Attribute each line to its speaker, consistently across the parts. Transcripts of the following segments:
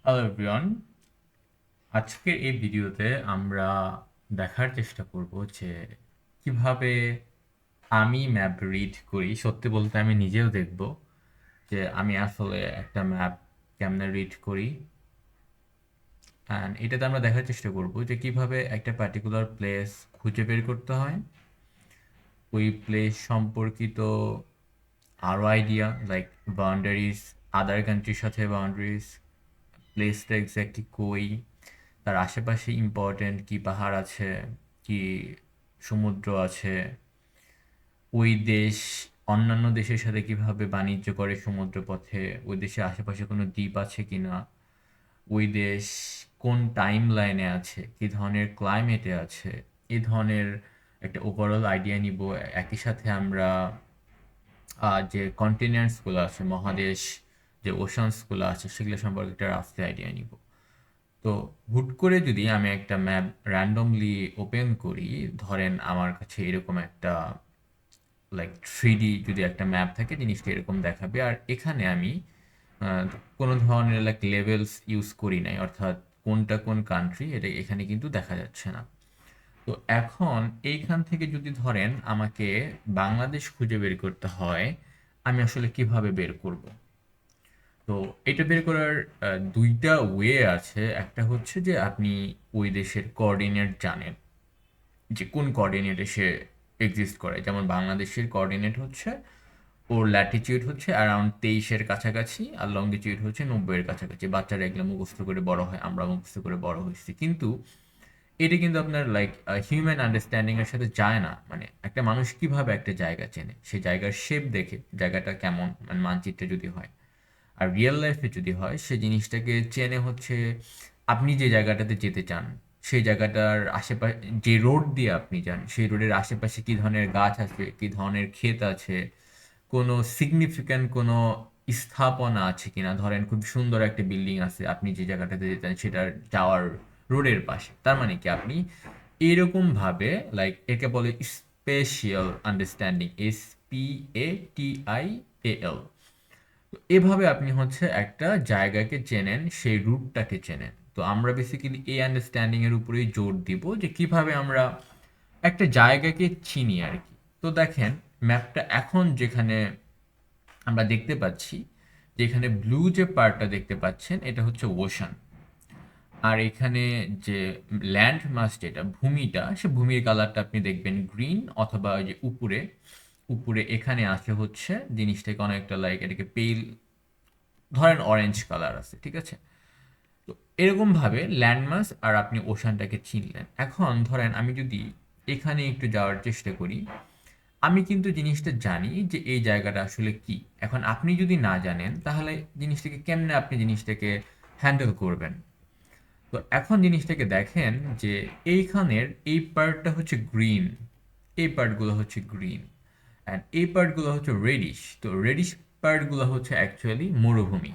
Speaker 1: Hello everyone, আজকের এই ভিডিওতে আমরা দেখার চেষ্টা করব যে কিভাবে আমি ম্যাপ রিড করি। সত্যি বলতে আমি নিজেও দেখব যে আমি আসলে একটা ম্যাপ কেমনে রিড করি। অ্যান্ড এটাতে আমরা দেখার চেষ্টা করব যে কিভাবে একটা পার্টিকুলার প্লেস খুঁজে বের করতে হয়, ওই প্লেস সম্পর্কিত আরও আইডিয়া লাইক বাউন্ডারিজ, আদার কান্ট্রির সাথে বাউন্ডারিজ, প্লেসটা এক্স্যাক্টলি কই, তার আশেপাশে ইম্পর্ট্যান্ট কি পাহাড় আছে, কি সমুদ্র আছে, ওই দেশ অন্যান্য দেশের সাথে কিভাবে বাণিজ্য করে সমুদ্রপথে, ওই দেশের আশেপাশে কোনো দ্বীপ আছে কিনা, ওই দেশ কোন টাইম লাইনে আছে, কি ধরনের ক্লাইমেটে আছে, এই ধরনের একটা ওভারঅল আইডিয়া নিব। একই সাথে আমরা যে কন্টিনেন্টসগুলো আছে, মহাদেশ, যে ওশানসগুলো আছে সেগুলো সম্পর্কে একটা রাফলি আইডিয়া নিব। তো হুট করে যদি আমি একটা ম্যাপ র্যান্ডমলি ওপেন করি, ধরেন আমার কাছে এরকম একটা লাইক 3D যদি একটা ম্যাপ থাকে, জিনিসটা এরকম দেখাবে। আর এখানে আমি আহ, কোনো ধরনের লাইক লেভেলস ইউজ করি নাই, অর্থাৎ কোনটা কোন কান্ট্রি এটা এখানে কিন্তু দেখা যাচ্ছে না। তো এখন এইখান থেকে যদি ধরেন আমাকে বাংলাদেশ খুঁজে বের করতে হয়, আমি আসলে কিভাবে বের করব? তো এটা বের করার দুইটা ওয়ে আছে। একটা হচ্ছে যে আপনি ওই দেশের কোঅর্ডিনেট জানেন, যে কোন কোঅর্ডিনেটে সে এক্সিস্ট করে। যেমন বাংলাদেশের কোঅর্ডিনেট হচ্ছে, ওর ল্যাটিটিউড হচ্ছে অ্যারাউন্ড 23-এর কাছাকাছি, আর লঙ্গিটিউড হচ্ছে 90-এর কাছাকাছি। বাচ্চারা এগুলো মুখস্থ করে বড় হয়, আমরা মুখস্থ করে বড় হয়েছি, কিন্তু এটা কিন্তু আপনার লাইক হিউম্যান আন্ডারস্ট্যান্ডিং এর সাথে যায় না। মানে একটা মানুষ কিভাবে একটা জায়গা চেনে, সেই জায়গার শেপ দেখে জায়গাটা কেমন, মানে মানচিত্রে যদি হয়, আর রিয়েল লাইফে যদি হয়, সে জিনিসটাকে চেনে হচ্ছে আপনি যে জায়গাটাতে যেতে চান, সেই জায়গাটার আশেপাশে যে রোড দিয়ে আপনি যান, সেই রোডের আশেপাশে কী ধরনের গাছ আছে, কী ধরনের ক্ষেত আছে, কোনো সিগনিফিক্যান্ট কোনো স্থাপনা আছে কিনা। ধরেন খুব সুন্দর একটা বিল্ডিং আছে আপনি যে জায়গাটাতে যেতেন সেটার যাওয়ার রোডের পাশে, তার মানে কি আপনি এরকম ভাবে লাইক একে বলে স্পেশিয়াল আন্ডারস্ট্যান্ডিং, SPATIAL। তো এভাবে আপনি হচ্ছে একটা জায়গাকে চেনেন, সেই রুটটাকে চেনেন। তো আমরা বেসিক্যালি এই আন্ডারস্ট্যান্ডিং এর উপরেই জোর দিব যে কিভাবে আমরা একটা জায়গাকে চিনি আর কি। তো দেখেন ম্যাপটা এখন যেখানে আমরা দেখতে পাচ্ছি, যেখানে ব্লু যে পার্টটা দেখতে পাচ্ছেন এটা হচ্ছে ওশান। আর এখানে যে ল্যান্ড মাস, যেটা ভূমিটা, সে ভূমির কালারটা আপনি দেখবেন গ্রিন, অথবা ওই যে উপরে উপরে এখানে আছে হচ্ছে জিনিসটাকে অনেকটা লাইক এটাকে পেল, ধরেন অরেঞ্জ কালার আছে, ঠিক আছে? তো এরকমভাবে ল্যান্ডমাস আর আপনি ওশানটাকে চিনলেন। এখন ধরেন আমি যদি এখানে একটু যাওয়ার চেষ্টা করি, আমি কিন্তু জিনিসটা জানি যে এই জায়গাটা আসলে কি। এখন আপনি যদি না জানেন তাহলে জিনিসটাকে কেমনে আপনি জিনিসটাকে হ্যান্ডেল করবেন? তো এখন জিনিসটাকে দেখেন যে এইখানের এই পার্টটা হচ্ছে গ্রিন, এই পার্টগুলো হচ্ছে গ্রিন, অ্যান্ড এই পার্টগুলো হচ্ছে রেডিশ। তো রেডিশ পার্টগুলো হচ্ছে অ্যাকচুয়ালি মরুভূমি।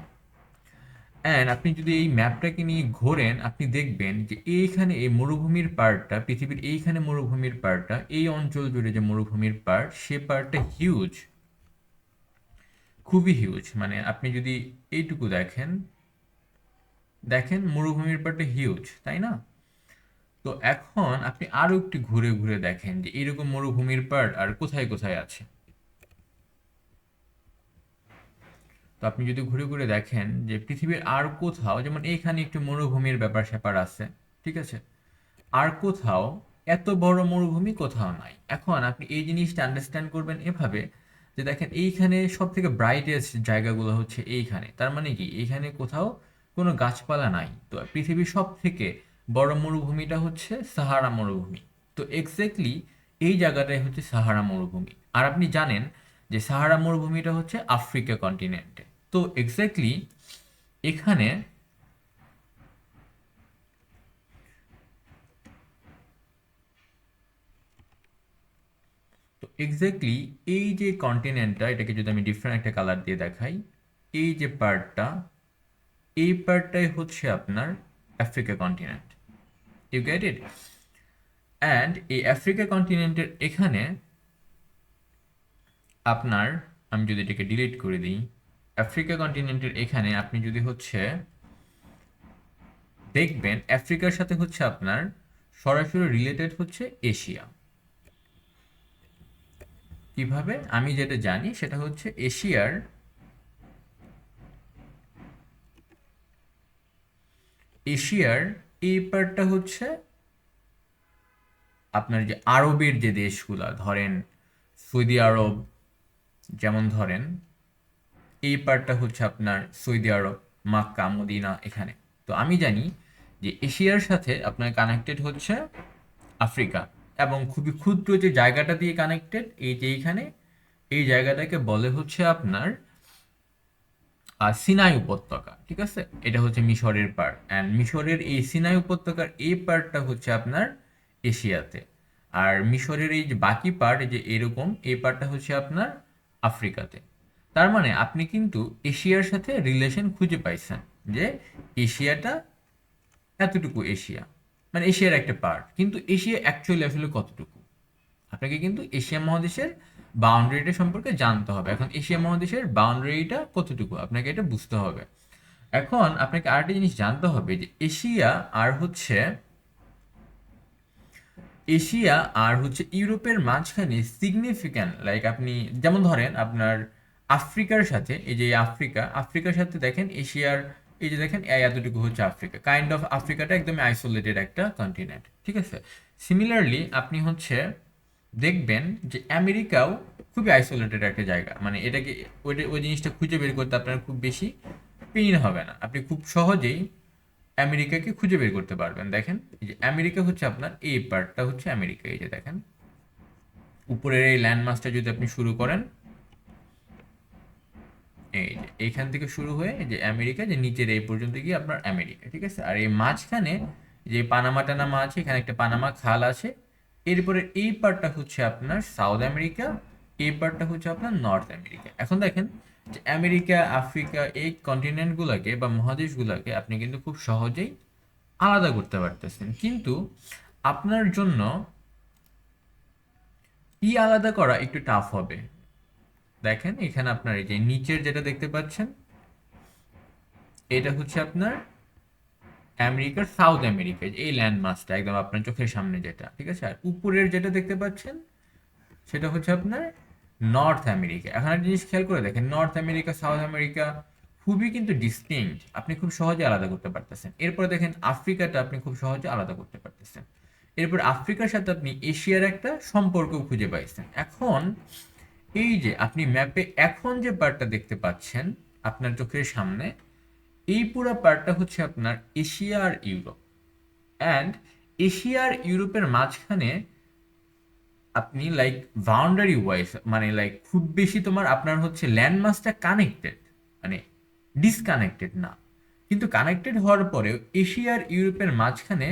Speaker 1: অ্যান্ড আপনি যদি এই ম্যাপটাকে নিয়ে ঘোরেন, আপনি দেখবেন যে এইখানে এই মরুভূমির পার্টটা, পৃথিবীর এইখানে মরুভূমির পার্টটা, এই অঞ্চল জুড়ে যে মরুভূমির পার্ট, সে পার্টটা হিউজ, খুবই হিউজ। মানে আপনি যদি এইটুকু দেখেন, দেখেন মরুভূমির পার্টটা হিউজ, তাই না? তো এখন আপনি আরো একটু ঘুরে ঘুরে দেখেন যে এরকম মরুভূমির পার্ট আর কোথায় কোথায় আছে। তো আপনি যদি ঘুরে ঘুরে দেখেন যে পৃথিবীর আর কোথাও, যেমন এইখানে একটু মরুভূমির ব্যাপার স্যাপার আছে, ঠিক আছে, আর কোথাও এত বড় মরুভূমি কোথাও নাই। এখন আপনি এই জিনিসটা আন্ডারস্ট্যান্ড করবেন এভাবে যে দেখেন এইখানে সব থেকে ব্রাইটেস্ট জায়গাগুলো হচ্ছে এইখানে, তার মানে কি এইখানে কোথাও কোনো গাছপালা নাই। তো পৃথিবীর সব থেকে বড় মরুভূমিটা হচ্ছে সাহারা মরুভূমি। তো এক্স্যাক্টলি এই জায়গাটাই হচ্ছে সাহারা মরুভূমি। আর আপনি জানেন যে সাহারা মরুভূমিটা হচ্ছে আফ্রিকা কন্টিনেন্টে। তো এক্স্যাক্টলি এখানে, তো এক্স্যাক্টলি এই যে কন্টিনেন্টটা, এটাকে যদি আমি ডিফারেন্ট একটা কালার দিয়ে দেখাই, এই যে পার্টটা, এই পার্টটাই হচ্ছে আপনার Africa continent. You get it? And এই আফ্রিকা কন্টিনেন্টের এখানে আপনার, আমি যদি এটাকে ডিলিট করে দিই, আফ্রিকা কন্টিনেন্টের এখানে আপনি যদি হচ্ছে দেখবেন আফ্রিকার সাথে হচ্ছে আপনার সরাসরি রিলেটেড হচ্ছে এশিয়া। কিভাবে? আমি যেটা জানি সেটা হচ্ছে এশিয়ার এই পার্টটা হচ্ছে আপনার যে আরবের যে দেশগুলা, ধরেন সৌদি আরব, যেমন ধরেন এই পার্টটা হচ্ছে আপনার সৌদি আরব, মাক্কা, মদিনা, এখানে। তো আমি জানি যে এশিয়ার সাথে আপনার কানেক্টেড হচ্ছে আফ্রিকা, এবং খুবই ক্ষুদ্র যে জায়গাটা দিয়ে কানেক্টেড, এই যে এইখানে, এই জায়গাটাকে বলে হচ্ছে আপনার সিনাই উপত্যকা। ঠিক আছে, এটা হচ্ছে মিশরের পার্ট, অ্যান্ড মিশরের এই সিনাই উপত্যকার এই পার্টটা হচ্ছে আপনার এশিয়াতে। আর মিশরের এই যে বাকি পার্ট, যে এরকম এই পার্টটা হচ্ছে আপনার আফ্রিকাতে। তার মানে আপনি কিন্তু এশিয়ার সাথে রিলেশন খুঁজে পাইছেন যে এশিয়াটা এতটুকু এশিয়া, মানে এশিয়ার একটা পার্ট। কিন্তু এশিয়া অ্যাকচুয়ালি আসলে কতটুকু, আপনাকে কিন্তু এশিয়া মহাদেশের বাউন্ডারিটা সম্পর্কে জানতে হবে। এখন এশিয়া মহাদেশের বাউন্ডারিটা কতটুকু আপনাকে এটা বুঝতে হবে। এখন আপনাকে আরেকটা জিনিস জানতে হবে যে এশিয়া আর হচ্ছে ইউরোপের মাঝখানে সিগনিফিক্যান্ট, লাইক আপনি যেমন ধরেন আপনার আফ্রিকার সাথে, এই যে আফ্রিকার সাথে দেখেন এশিয়ার, এই যে দেখেন এতটুকু হচ্ছে আফ্রিকা, কাইন্ড অফ আফ্রিকাটা একদম আইসোলেটেড একটা কন্টিনেন্ট। ঠিক আছে, সিমিলারলি আপনি হচ্ছে দেখবেন যে আমেরিকাও খুবই আইসোলেটেড একটা জায়গা, মানে এটাকে ওই জিনিসটা খুঁজে বের করতে আপনার খুব বেশি পেইন হবে না, আপনি খুব সহজেই আমেরিকাকে খুঁজে বের করতে পারবেন। দেখেন এই যে আমেরিকা হচ্ছে আপনার এই পার্টটা হচ্ছে আমেরিকা, এই যে দেখেন উপরের এই ল্যান্ডমাসটা যদি আপনি শুরু করেন, এই যে এইখান থেকে শুরু হয়ে এই যে আমেরিকা, যে নিচের এই পর্যন্ত গিয়ে আপনার আমেরিকা। ঠিক আছে, আর এই মাঝখানে যে পানামা টানামা আছে, এখানে একটা পানামা খাল আছে, এরপরে এই পার্টটা হচ্ছে আপনার সাউথ আমেরিকা, এই পার্টটা হচ্ছে আপনার নর্থ আমেরিকা। এখন দেখেন যে আমেরিকা, আফ্রিকা, এই কন্টিনেন্টগুলোকে বা মহাদেশগুলোকে আপনি কিন্তু খুব সহজেই আলাদা করতে পারতেছেন, কিন্তু আপনার জন্য আলাদা করা একটু টাফ হবে। দেখেন এখানে আপনার এই যে নিচের যেটা দেখতে পাচ্ছেন, এটা হচ্ছে আপনার আমেরিকার সাউথ আমেরিকা, এই ল্যান্ডমাসটা একদম আপনার চোখের সামনে যেটা। ঠিক আছে, আর উপরের যেটা দেখতে পাচ্ছেন সেটা হচ্ছে আপনার নর্থ আমেরিকা। এখন একটা জিনিস খেয়াল করে দেখেন, নর্থ আমেরিকা, সাউথ আমেরিকা খুবই কিন্তু ডিস্টিংক্ট, আপনি খুব সহজে আলাদা করতে পারতেছেন। এরপরে দেখেন আফ্রিকাটা আপনি খুব সহজে আলাদা করতে পারতেছেন। এরপর আফ্রিকার সাথে আপনি এশিয়ার একটা সম্পর্ক খুঁজে পাইছেন। এখন এই যে আপনি ম্যাপে এখন যে পার্টটা দেখতে পাচ্ছেন আপনার চোখের সামনে, এই পুরো পার্টটা হচ্ছে আপনার এশিয়া আর ইউরোপ। অ্যান্ড এশিয়া আর ইউরোপের মাঝখানে আপনি লাইক বাউন্ডারি ওয়াইজ, মানে লাইক খুব বেশি তোমার আপনার হচ্ছে ল্যান্ডমাসটা কানেক্টেড, মানে ডিসকানেক্টেড না, কিন্তু কানেক্টেড হওয়ার পরেও এশিয়া আর ইউরোপের মাঝখানে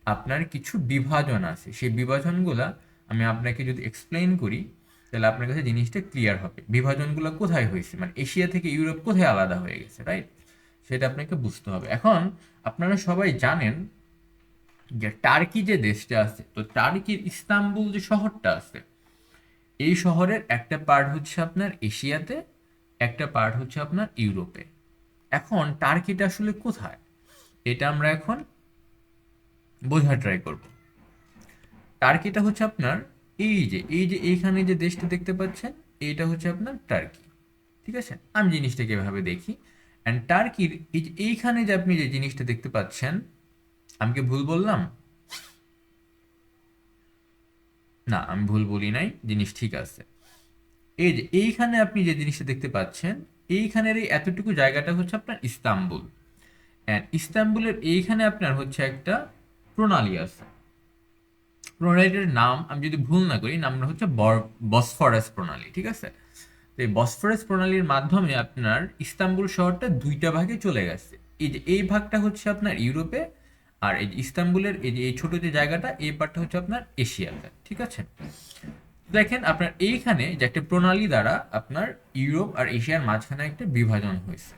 Speaker 1: আপনার কিছু বিভাজন আছে। সেই বিভাজনগুলা আমি আপনাকে যদি এক্সপ্লেইন করি তাহলে আপনার কাছে জিনিসটা ক্লিয়ার হবে, বিভাজনগুলো কোথায় হয়েছে, মানে এশিয়া থেকে ইউরোপ কোথায় আলাদা হয়ে গেছে, রাইট? সেটা আপনাকে বুঝতে হবে। এখন আপনারা সবাই জানেন যে টার্কি যে দেশটা আছে, তো টার্কির ইস্তাম্বুল যে শহরটা আছে, এই শহরের একটা পার্ট হচ্ছে আপনার এশিয়াতে, একটা পার্ট হচ্ছে আপনার ইউরোপে। এখন টার্কিটা আসলে কোথায়, এটা আমরা এখন বোঝার ট্রাই করব। টার্কিটা হচ্ছে আপনার এই যে এইখানে যে দেশটা দেখতে পাচ্ছেন, এইটা হচ্ছে আপনার টার্কি। ঠিক আছে, আমি জিনিসটাকে এভাবে দেখি। অ্যান্ড টার্কির এই যে এইখানে যে আপনি যে জিনিসটা দেখতে পাচ্ছেন, আমি কি ভুল বললাম? না, আমি ভুল বলি নাই, জিনিস ঠিক আছে। এই যে এইখানে আপনি যে জিনিসটা দেখতে পাচ্ছেন, এইখানের এই এতটুকু জায়গাটা হচ্ছে আপনার ইস্তাম্বুল। অ্যান্ড ইস্তাম্বুলের এইখানে আপনার হচ্ছে একটা প্রণালী আছে। প্রণালীটার নাম আমি যদি ভুল না করি, নামটা হচ্ছে বসফরাস প্রণালী। ঠিক আছে, তো এই বসফরাস প্রণালীর মাধ্যমে আপনার ইস্তাম্বুল শহরটা দুইটা ভাগে চলে গেছে। এই যে এই ভাগটা হচ্ছে আপনার ইউরোপে, আর এই যে ইস্তাম্বুলের এই যে এই ছোট যে জায়গাটা, এই পার্টটা হচ্ছে আপনার এশিয়াতে। ঠিক আছে, দেখেন আপনার এইখানে যে একটা প্রণালী দ্বারা আপনার ইউরোপ আর এশিয়ার মাঝখানে একটা বিভাজন হয়েছে।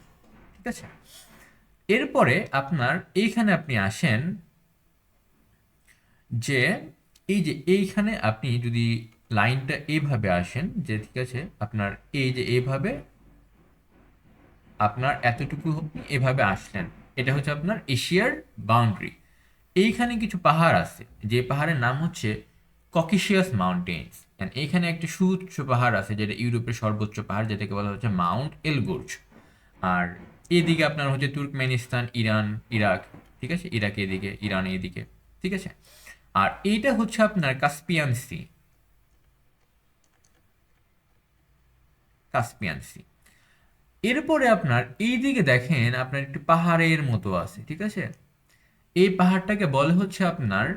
Speaker 1: ঠিক আছে, এরপরে আপনার এইখানে আপনি আসেন যে এই যে এইখানে আপনি যদি লাইনটা এইভাবে আসেন, যে ঠিক আছে আপনার এই যে এইভাবে আপনার এতটুকু আপনি এভাবে আসলেন, এটা হচ্ছে আপনার এশিয়ার বাউন্ডারি। এইখানে কিছু পাহাড় আছে, যে পাহাড়ের নাম হচ্ছে ককেশিয়াস মাউন্টেন্স। অ্যান্ড এইখানে একটি সুউচ্চ পাহাড় আছে যেটা ইউরোপের সর্বোচ্চ পাহাড়, যেটাকে বলা হচ্ছে মাউন্ট এলবুর্জ। আর এদিকে আপনার হচ্ছে তুর্কমেনিস্তান, ইরান, ইরাক, ঠিক আছে, ইরাক এদিকে, ইরান এদিকে, ঠিক আছে। আর এইটা হচ্ছে আপনার কাস্পিয়ান সি, কাস্পিয়ান সি। এরপরে আপনার এই দিকে দেখেন আপনার একটি পাহাড়ের মতো আছে, ঠিক আছে। এই পাহাড়টাকে বলে হচ্ছে আপনার,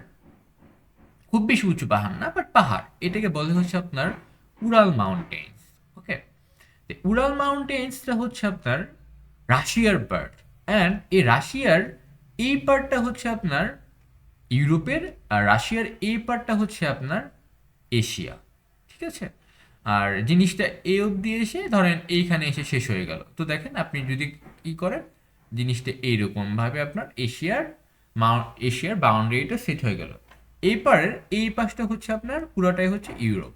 Speaker 1: খুব বেশি উঁচু পাহাড় না বাট পাহাড়, এটাকে বলে হচ্ছে আপনার উরাল মাউন্টেন্স। ওকে, উরাল মাউন্টেন্সটা হচ্ছে আপনার রাশিয়ার পার্ট। অ্যান্ড এই রাশিয়ার এই পার্টটা হচ্ছে আপনার ইউরোপের, আর রাশিয়ার এই পার্টটা হচ্ছে আপনার এশিয়া, ঠিক আছে। আর জিনিসটা এই অবধি এসে ধরেন এইখানে এসে শেষ হয়ে গেল। তো দেখেন আপনি যদি কি করেন, জিনিসটা এইরকমভাবে আপনার এশিয়ার বাউন্ডারিটা সেট হয়ে গেল। এই পারের এই পাশটা হচ্ছে আপনার পুরোটাই হচ্ছে ইউরোপ।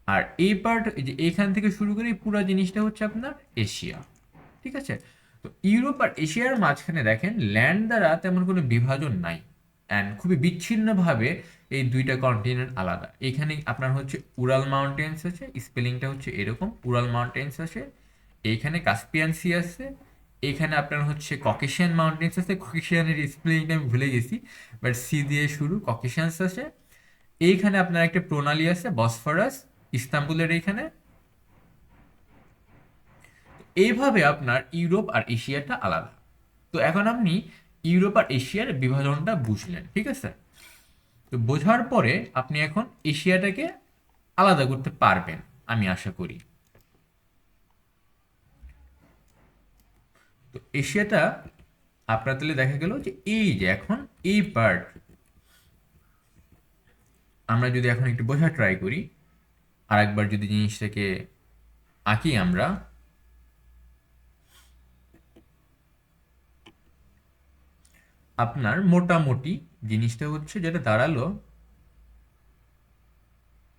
Speaker 1: আর এই পার্ট যে এইখান থেকে শুরু করে এই পুরো জিনিসটা হচ্ছে আপনার এশিয়া, ঠিক আছে। তো ইউরোপ আর এশিয়ার মাঝখানে দেখেন ল্যান্ড দ্বারা তেমন কোনো বিভাজন নাই, অ্যান্ড খুবই বিচ্ছিন্নভাবে এই দুইটা কন্টিনেন্ট আলাদা। এখানে আপনার হচ্ছে উরাল মাউন্টেন্স আছে, স্পেলিংটা হচ্ছে এরকম, উরাল মাউন্টেন্স আছে। এইখানে কাস্পিয়ান সি আছে। এখানে আপনার হচ্ছে ককেশিয়ান মাউন্টেন্স আছে, ককেশিয়ানের স্পেলিংটা আমি ভুলে গেছি, বাট সি দিয়ে শুরু, ককেশিয়ানস আছে। এইখানে আপনার একটা প্রণালী আছে বসফরাস, ইস্তাম্বুলের এইখানে। এইভাবে আপনার ইউরোপ আর এশিয়াটা আলাদা। তো এখন আপনি ইউরোপ আর এশিয়ার বিভাজনটা বুঝলেন, ঠিক আছে। তো বোঝার পরে আপনি এখন এশিয়াটাকে আলাদা করতে পারবেন আমি আশা করি। তো এশিয়াটা আপনার তাহলে দেখা গেল যে এই যে এখন এই পার্ট, আমরা যদি এখন একটু বোঝা ট্রাই করি, আর একবার যদি জিনিসটাকে আঁকি আমরা, আপনার মোটামুটি জিনিসটা হচ্ছে যেটা দাঁড়ালো,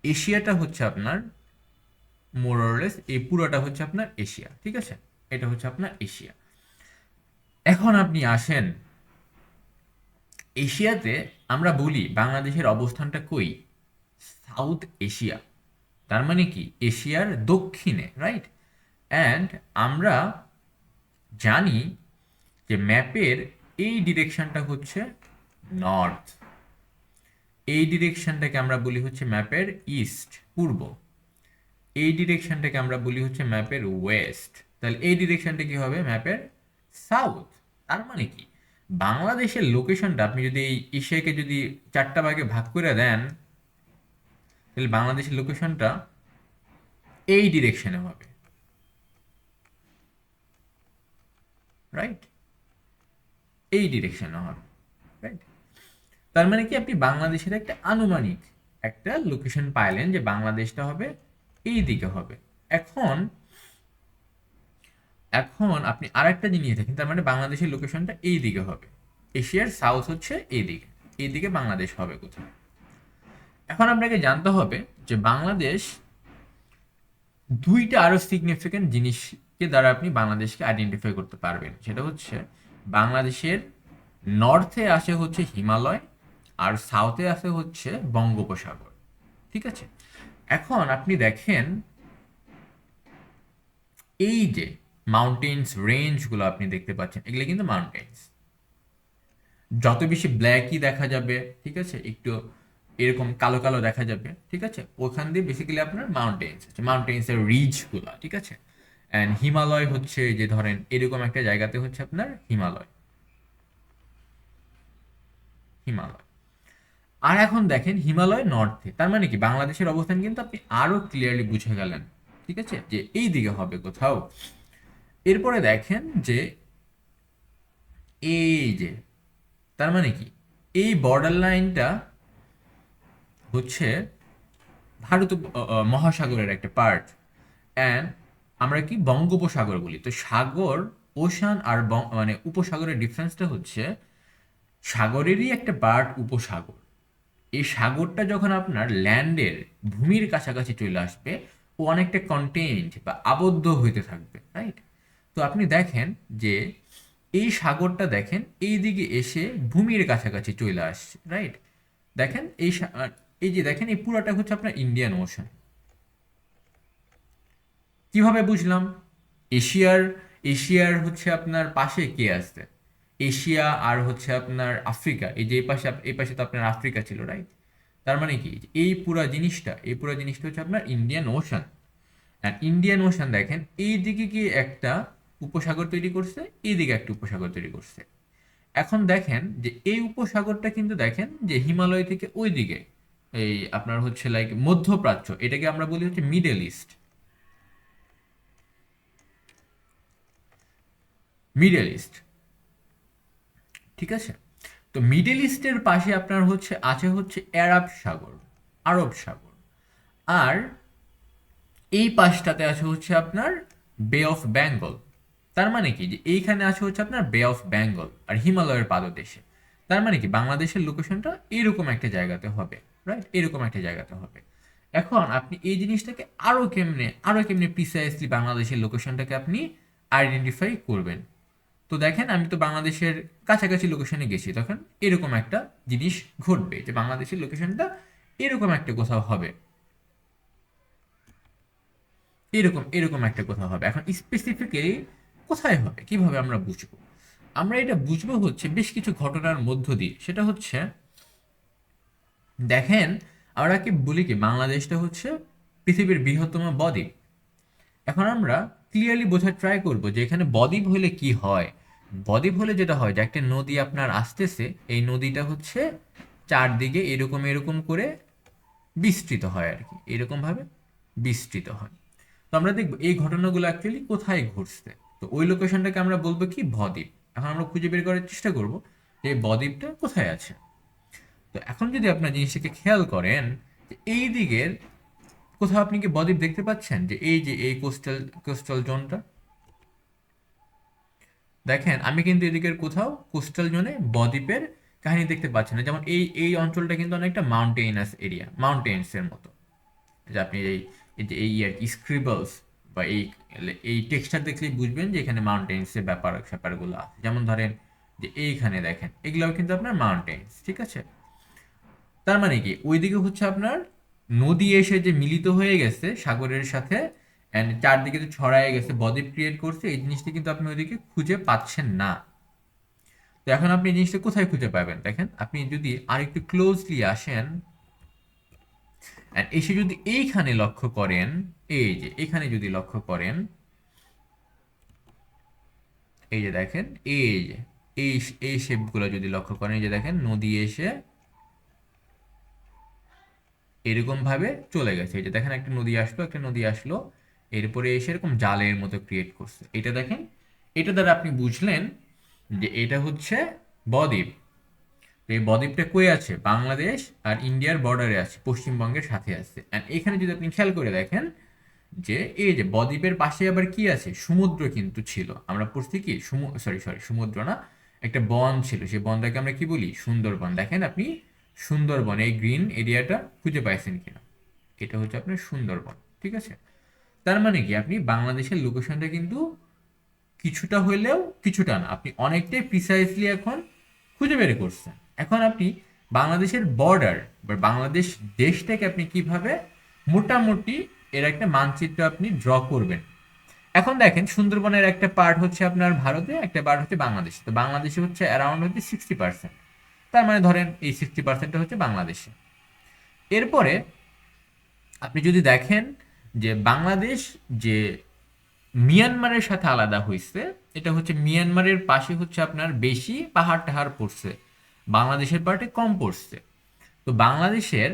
Speaker 1: এশিয়াটা হচ্ছে আপনার মোরলেস এই পুরোটা হচ্ছে আপনার এশিয়া, ঠিক আছে। এটা হচ্ছে আপনার এশিয়া। এখন আপনি আসেন এশিয়াতে, আমরা বলি বাংলাদেশের অবস্থানটা কই, সাউথ এশিয়া। তার মানে কি এশিয়ার দক্ষিণে, রাইট। অ্যান্ড আমরা জানি যে ম্যাপের এই ডিরেকশনটা হচ্ছে নর্থ, এই ডিরেকশনটাকে আমরা বলি হচ্ছে ম্যাপের ইস্ট, পূর্ব। এই ডিরেকশনটাকে আমরা বলি হচ্ছে ম্যাপের ওয়েস্ট। তাহলে এই ডিরেকশনটা কি হবে, ম্যাপের সাউথ। তার মানে কি বাংলাদেশের লোকেশনটা আপনি যদি এই এশিয়াকে যদি 4টা ভাগে ভাগ করে দেন, তাহলে বাংলাদেশের লোকেশনটা এই ডিরেকশনে হবে, রাইট, এই ডিরেকশনে হবে, রাইট। তার মানে কি আপনি বাংলাদেশের একটা আনুমানিক একটা লোকেশন পাইলেন যে বাংলাদেশটা হবে এই দিকে হবে। এখন এখন আপনি আরেকটা জিনিস দেখেন, তার মানে বাংলাদেশের লোকেশনটা এই দিকে হবে, এশিয়ার সাউথ হচ্ছে এই দিকে, এই দিকে বাংলাদেশ হবে কোথায়। এখন আপনাকে জানতে হবে যে বাংলাদেশ দুইটা আরো সিগনিফিকেন্ট জিনিসকে দ্বারা আপনি বাংলাদেশকে আইডেন্টিফাই করতে পারবেন। সেটা হচ্ছে বাংলাদেশের নর্থে আসে হচ্ছে হিমালয়, আর সাউথে আসে হচ্ছে বঙ্গোপসাগর, ঠিক আছে। এখন আপনি দেখেন এই যে মাউন্টেন্স রেঞ্জগুলো আপনি দেখতে পাচ্ছেন, এগুলো কিন্তু মাউন্টেন্স। যত বেশি ব্ল্যাকই দেখা যাবে, ঠিক আছে, একটু এরকম কালো কালো দেখা যাবে, ঠিক আছে, ওখান দিয়ে বেসিক্যালি আপনার মাউন্টেন্স আছে, মাউন্টেন্সের রিজগুলো, ঠিক আছে। অ্যান্ড হিমালয় হচ্ছে যে ধরেন এরকম একটা জায়গাতে হচ্ছে আপনার হিমালয়, হিমালয়। আর এখন দেখেন হিমালয় নর্থে, তার মানে কি বাংলাদেশের অবস্থান কিন্তু আপনি আরো ক্লিয়ারলি বুঝে গেলেন, ঠিক আছে, যে এই দিকে হবে কোথাও। এরপরে দেখেন যে এই যে, তার মানে কি এই বর্ডার লাইনটা হচ্ছে ভারত মহাসাগরের একটা পার্ট। অ্যান্ড আমরা কি বঙ্গোপসাগর বলি। তো সাগর, ওশান আর মানে উপসাগরের ডিফারেন্সটা হচ্ছে সাগরেরই একটা পার্ট উপসাগর। এই সাগরটা যখন আপনার ল্যান্ডের ভূমির কাছাকাছি চলে আসবে, ও অনেকটা কন্টেইনড বা আবদ্ধ হইতে থাকবে, রাইট। তো আপনি দেখেন যে এই সাগরটা দেখেন এইদিকে এসে ভূমির কাছাকাছি চলে আসছে, রাইট? দেখেন এই যে দেখেন এই পুরাটা হচ্ছে আপনার ইন্ডিয়ান ওশান। কিভাবে বুঝলাম? এশিয়ার এশিয়ার হচ্ছে আপনার পাশে কে আছে? এশিয়া আর হচ্ছে আপনার আফ্রিকা, এই যে এই পাশে তো আপনার আফ্রিকা ছিল, রাইট? তার মানে কি, এই পুরা জিনিসটা হচ্ছে আপনার ইন্ডিয়ান ওশান। আর ইন্ডিয়ান ওশান দেখেন এইদিকে কি একটা উপসাগর তৈরি করছে, এইদিকে একটা উপসাগর তৈরি করছে। এখন দেখেন যে এই উপসাগরটা কিন্তু দেখেন যে হিমালয় থেকে ওইদিকে, এই আপনার হচ্ছে লাইক মধ্যপ্রাচ্য, এটাকে আমরা বলি হচ্ছে মিডল ইস্ট। মিডল ইস্ট, ঠিক আছে? তো মিডল ইস্টের পাশে আপনার হচ্ছে আরব সাগর, আরব সাগর। আর এই পাশটাতে আছে হচ্ছে আপনার বে অফ বেঙ্গল। তার মানে কি, যে এইখানে আছে হচ্ছে আপনার বে অফ বেঙ্গল আর হিমালয়ের পাদদেশে। তার মানে কি, বাংলাদেশের লোকেশনটা এরকম একটা জায়গাতে হবে, রাইট? এরকম একটা জায়গাতে হবে। এখন আপনি এই জিনিসটাকে আরো কেমনে প্রিসাইসলি বাংলাদেশের লোকেশনটাকে আপনি আইডেন্টিফাই করবেন? তো দেখেন আমি তো বাংলাদেশের কাছাকাছি লোকেশনে গেছি, তখন এরকম একটা জিনিস ঘটবে যে বাংলাদেশের লোকেশনটা এরকম একটা কোথাও হবে, এরকম এরকম একটা কোথাও হবে। এখন স্পেসিফিক্যালি কোথায় হবে, কিভাবে আমরা বুঝবো? আমরা এটা বুঝবো হচ্ছে বেশ কিছু ঘটনার মধ্য দিয়ে। সেটা হচ্ছে, দেখেন, আমরা কি বলি কি বাংলাদেশটা হচ্ছে পৃথিবীর বৃহত্তম বদ্বীপ। এখন আমরা ক্লিয়ারলি বোঝার ট্রাই করব যে এখানে বদ্বীপ হলে কি হয়। বদ্বীপ হলে যেটা হয় যে একটা নদী আপনার আসতেছে, এই নদীটা হচ্ছে চারদিকে এরকম এরকম করে বিস্তৃত হয় আর কি, এরকম ভাবে বিস্তৃত হয়। তো আমরা দেখবো এই ঘটনাগুলো অ্যাকচুয়ালি কোথায় ঘটছে। তো ওই লোকেশনটাকে আমরা বলবো কি বদ্বীপ। এখন আমরা খুঁজে বের করার চেষ্টা করব যে এই বদ্বীপটা কোথায় আছে। তো এখন যদি আপনার জিনিসটাকে খেয়াল করেন যে এই দিকের কোথাও আপনি কি বদ্বীপ দেখতে পাচ্ছেন? যে এই কোস্টাল কোস্টাল জোনটা দেখেন, আমি কিন্তু এদিকের কোথাও কোস্টাল জোনে বদ্বীপের কাহিনী দেখতে পাচ্ছি না। যেমন এই এই অঞ্চলটা কিন্তু অনেকটা মাউন্টেইনাস এরিয়া, মাউন্টেন্স এর মতো। যে আপনি এই যে এই আর কি স্ক্রিবলস বা এই টেক্সচার দেখলেই বুঝবেন যে এখানে মাউন্টেন্সের ব্যাপারগুলো আছে। যেমন ধরেন যে এইখানে দেখেন, এগুলাও কিন্তু আপনার মাউন্টেন্স, ঠিক আছে? তার মানে কি, ওইদিকে হচ্ছে আপনার নদী এসে যে মিলিত হয়ে গেছে সাগরের সাথে, অ্যান্ড চারদিকে যে ছড়ায় গেছে, বদ্বীপ ক্রিয়েট করছে, এই জিনিসটা কিন্তু আপনি ওইদিকে খুঁজে পাচ্ছেন না। তো এখন আপনি এই জিনিসটা কোথায় খুঁজে পাবেন? দেখেন, আপনি যদি আরেকটু ক্লোজলি আসেন and এসে যদি এইখানে লক্ষ্য করেন, এই যে এখানে যদি লক্ষ্য করেন, এই যে দেখেন, এই যে এই এই শেপগুলো যদি লক্ষ্য করেন, এই যে দেখেন নদী এসে এরকম ভাবে চলে গেছে। এই যে দেখেন একটা নদী আসলো, এরপরে এসে এরকম জালের মতো ক্রিয়েট করছে। এটা দেখেন, এটা দ্বারা আপনি বুঝলেন যে এটা হচ্ছে বদ্বীপ। তো এই বদ্বীপটা কই আছে? বাংলাদেশ আর ইন্ডিয়ার বর্ডারে আছে, পশ্চিমবঙ্গের সাথে আছে। অ্যান্ড এখানে যদি আপনি খেয়াল করে দেখেন যে এই যে বদ্বীপের পাশে আবার কি আছে, সমুদ্র কিন্তু ছিল। আমরা পড়ছি কি সরি সমুদ্র না, একটা বন ছিল, সেই বনটাকে আমরা কি বলি? সুন্দরবন। দেখেন আপনি সুন্দরবন, এই গ্রিন এরিয়াটা খুঁজে পাইছেন কিনা? এটা হচ্ছে আপনার সুন্দরবন, ঠিক আছে? তার মানে কি, আপনি বাংলাদেশের লোকেশনটা কিন্তু কিছুটা হইলেও, কিছুটা না, আপনি অনেকটাই প্রিসাইসলি এখন খুঁজে বের করছেন। এখন আপনি বাংলাদেশের বর্ডার বা বাংলাদেশ দেশটাকে আপনি কিভাবে মোটামুটি এর একটা মানচিত্র আপনি ড্র করবেন। এখন দেখেন, সুন্দরবনের একটা পার্ট হচ্ছে আপনার ভারতে, একটা পার্ট হচ্ছে বাংলাদেশে। তো বাংলাদেশে হচ্ছে অ্যারাউন্ড হচ্ছে 60%। তার মানে ধরেন এই 60%টা হচ্ছে বাংলাদেশে। এরপরে আপনি যদি দেখেন যে বাংলাদেশ যে মিয়ানমারের সাথে আলাদা হয়েছে, এটা হচ্ছে মিয়ানমারের পাশে হচ্ছে আপনার বেশি পাহাড় টাহাড় পড়ছে, বাংলাদেশের পার্টে কম পড়ছে। তো বাংলাদেশের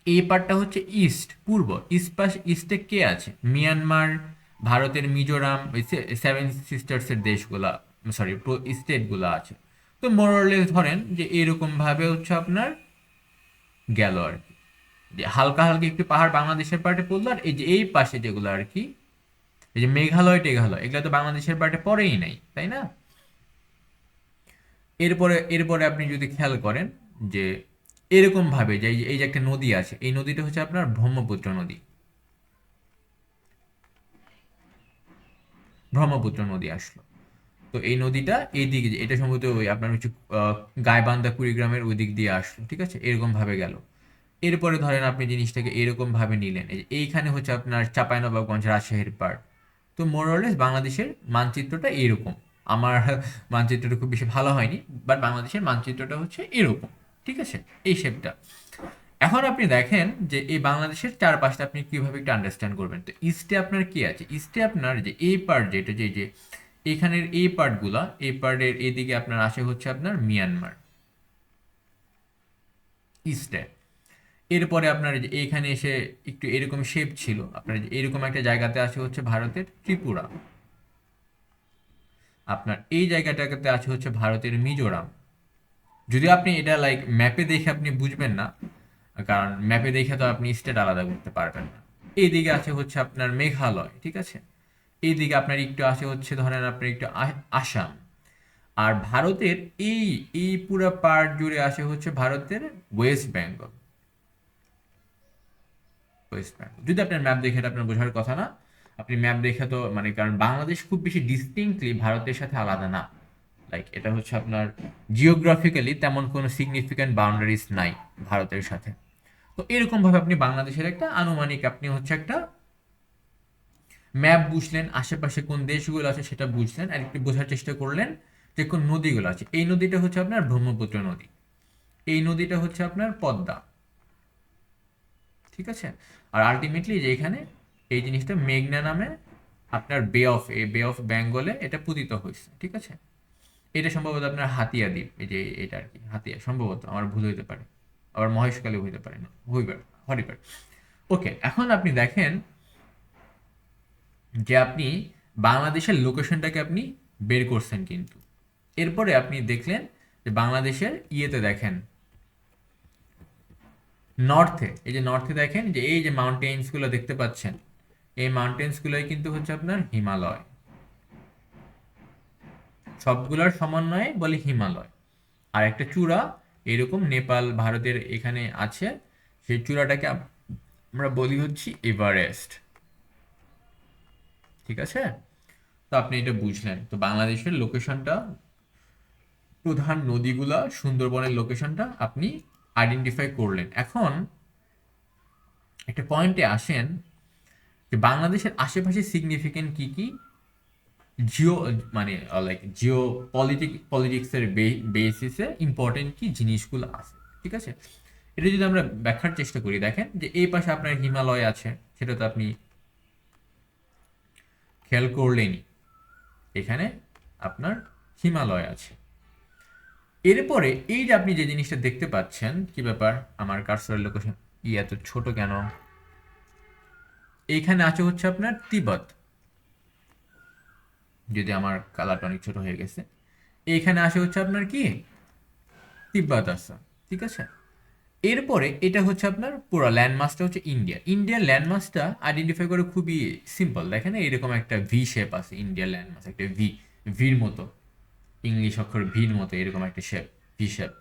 Speaker 1: এই পার্টটা হচ্ছে ইস্ট, পূর্ব ইস্টে কে আছে? মিয়ানমার, ভারতের মিজোরাম, সেভেন সিস্টার্সের দেশগুলা, সরি স্টেটগুলো আছে। তো মোরলেস ধরেন যে এরকম ভাবে হচ্ছে আপনার গেল আর কি, যে হালকা হালকা একটু পাহাড় বাংলাদেশের পার্টে পড়লো, আর এই যে এই পাশে যেগুলো আর কি, এই যে মেঘালয় টেঘালয়, এগুলো তো বাংলাদেশের পার্টে পড়েই নাই, তাই না? এরপরে আপনি যদি খেয়াল করেন যে এরকম ভাবে যে এই যে একটা নদী আছে, এই নদীটা হচ্ছে আপনার ব্রহ্মপুত্র নদী, ব্রহ্মপুত্র নদী আসলো। তো এই নদীটা এইদিকে, এটা সম্ভবত ওই আপনার হচ্ছে গাইবান্ধা কুড়িগ্রামের ওই দিক দিয়ে আসলো, ঠিক আছে, এরকম ভাবে গেল। এরপরে ধরেন আপনি জিনিসটাকে এরকম ভাবে নিলেন, এই যে এইখানে হচ্ছে আপনার চাঁপাইনবাবগঞ্জ রাজশাহীর পার্ট। তো মোরলেস বাংলাদেশের মানচিত্রটা এরকম। আমার মানচিত্রটা খুব বেশি ভালো হয়নি, বাট বাংলাদেশের মানচিত্রটা হচ্ছে এরকম, ঠিক আছে, এই শেপটা। এখন আপনি দেখেন যে এই বাংলাদেশের চারপাশটা আপনি কিভাবে একটু আন্ডারস্ট্যান্ড করবেন। তো ইস্টে আপনার কি আছে, ইস্টে আপনার যে এই পার্ট, যেটা যে যে এখানের এই পার্টগুলা, এই পার্টের এদিকে আপনার আসে হচ্ছে আপনার মিয়ানমার ইস্টে। এরপরে আপনার যে এইখানে এসে একটু এরকম শেপ ছিল, আপনার যে এরকম একটা জায়গাতে আসে হচ্ছে ভারতের ত্রিপুরা। আপনার এই জায়গাটাতে আছে হচ্ছে ভারতের মিজোরাম। যদি আপনি এটা লাইক ম্যাপে দেখে আপনি বুঝবেন না, কারণ ম্যাপে দেখে তো আপনি স্টেট আলাদা করতে পারবেন না। এইদিকে আছে হচ্ছে আপনার মেঘালয়, ঠিক আছে, এইদিকে আপনার একটু আছে হচ্ছে ধরেন আপনার একটু আসাম। আর ভারতের এই এই পুরো পার্ট জুড়ে আসে হচ্ছে ভারতের ওয়েস্ট বেঙ্গল। ওয়েস্ট বেঙ্গল যদি আপনার ম্যাপ দেখে, এটা আপনার বোঝার কথা না। আপনি ম্যাপ দেখে তো মানে, কারণ বাংলাদেশ খুব বেশি ডিস্টিংক্টলি ভারতের সাথে আলাদা না। লাইক এটা হচ্ছে আপনার জিওগ্রাফিক্যালি তেমন কোনো সিগনিফিক্যান্ট বাউন্ডারিজ নাই ভারতের সাথে। তো এরকম ভাবে আপনি বাংলাদেশের একটা আনুমানিক আপনি হচ্ছে একটা ম্যাপ বুঝলেন, আশেপাশে কোন দেশগুলো আছে সেটা বুঝলেন, আর একটু বোঝার চেষ্টা করলেন যে কোন নদীগুলো আছে। এই নদীটা হচ্ছে আপনার ব্রহ্মপুত্র নদী, এই নদীটা হচ্ছে আপনার পদ্মা, ঠিক আছে। আর আলটিমেটলি যে এখানে এই জিনিসটা মেঘনা নামে আপনার বে অফ বেঙ্গলে এটা পতিত হয়েছে, ঠিক আছে। এটা সম্ভবত আপনার হাতিয়া দ্বীপ, এই যে এটা আর কি হাতিয়া, সম্ভবত আমার ভুল হইতে পারে, আবার মহেশখালী হইতে পারে না, হইবার হরিবার। ওকে, এখন আপনি দেখেন যে আপনি বাংলাদেশের লোকেশনটাকে আপনি বের করছেন, কিন্তু এরপরে আপনি দেখলেন যে বাংলাদেশের ইয়েতে দেখেন নর্থে, এই যে নর্থে দেখেন যে এই যে মাউন্টেন্সগুলো দেখতে পাচ্ছেন, এই মাউন্টেন্সগুলোই কিন্তু হচ্ছে আপনার হিমালয়। সবগুলোর সমন্বয়ে বলে হিমালয়। আর একটা চূড়া এরকম নেপাল ভারতের এখানে আছে, সেই চূড়াটাকে আমরা বলি হচ্ছে এভারেস্ট, ঠিক আছে। তো আপনি এটা বুঝলেন, তো বাংলাদেশের লোকেশনটা, প্রধান নদীগুলা, সুন্দরবনের লোকেশনটা আপনি আইডেন্টিফাই করলেন। এখন একটা পয়েন্টে আসেন যে বাংলাদেশের আশেপাশে সিগনিফিকেন্ট কি কি জিও, মানে লাইক জিও পলিটিক্সের বেসিসে ইম্পর্টেন্ট কি জিনিসগুলো আছে, ঠিক আছে। এটা যদি আমরা ব্যাখ্যার চেষ্টা করি, দেখেন যে এই পাশে আপনার হিমালয় আছে, সেটা তো আপনি খেয়াল করলেনই, এখানে আপনার হিমালয় আছে। এরপরে এই যে আপনি যে জিনিসটা দেখতে পাচ্ছেন, কি ব্যাপার আমার কার্সরের লোকেশন এত ছোট কেন, এইখানে আছে হচ্ছে আপনার তিব্বত, যদি আমার কালারটা অনেক ছোট হয়ে গেছে, এইখানে আসে হচ্ছে আপনার কি তিব্বত আছে, ঠিক আছে। এরপরে এটা হচ্ছে আপনার পুরো ল্যান্ডমাসটা হচ্ছে ইন্ডিয়া। ইন্ডিয়ার ল্যান্ডমাসটা আইডেন্টিফাই করে খুবই সিম্পল, দেখেন এরকম একটা ভি শেপ আছে ইন্ডিয়ার ল্যান্ডমাস, একটা ভির মতো, ইংলিশ অক্ষর ভির মতো এরকম একটা শেপ, ভি শেপ,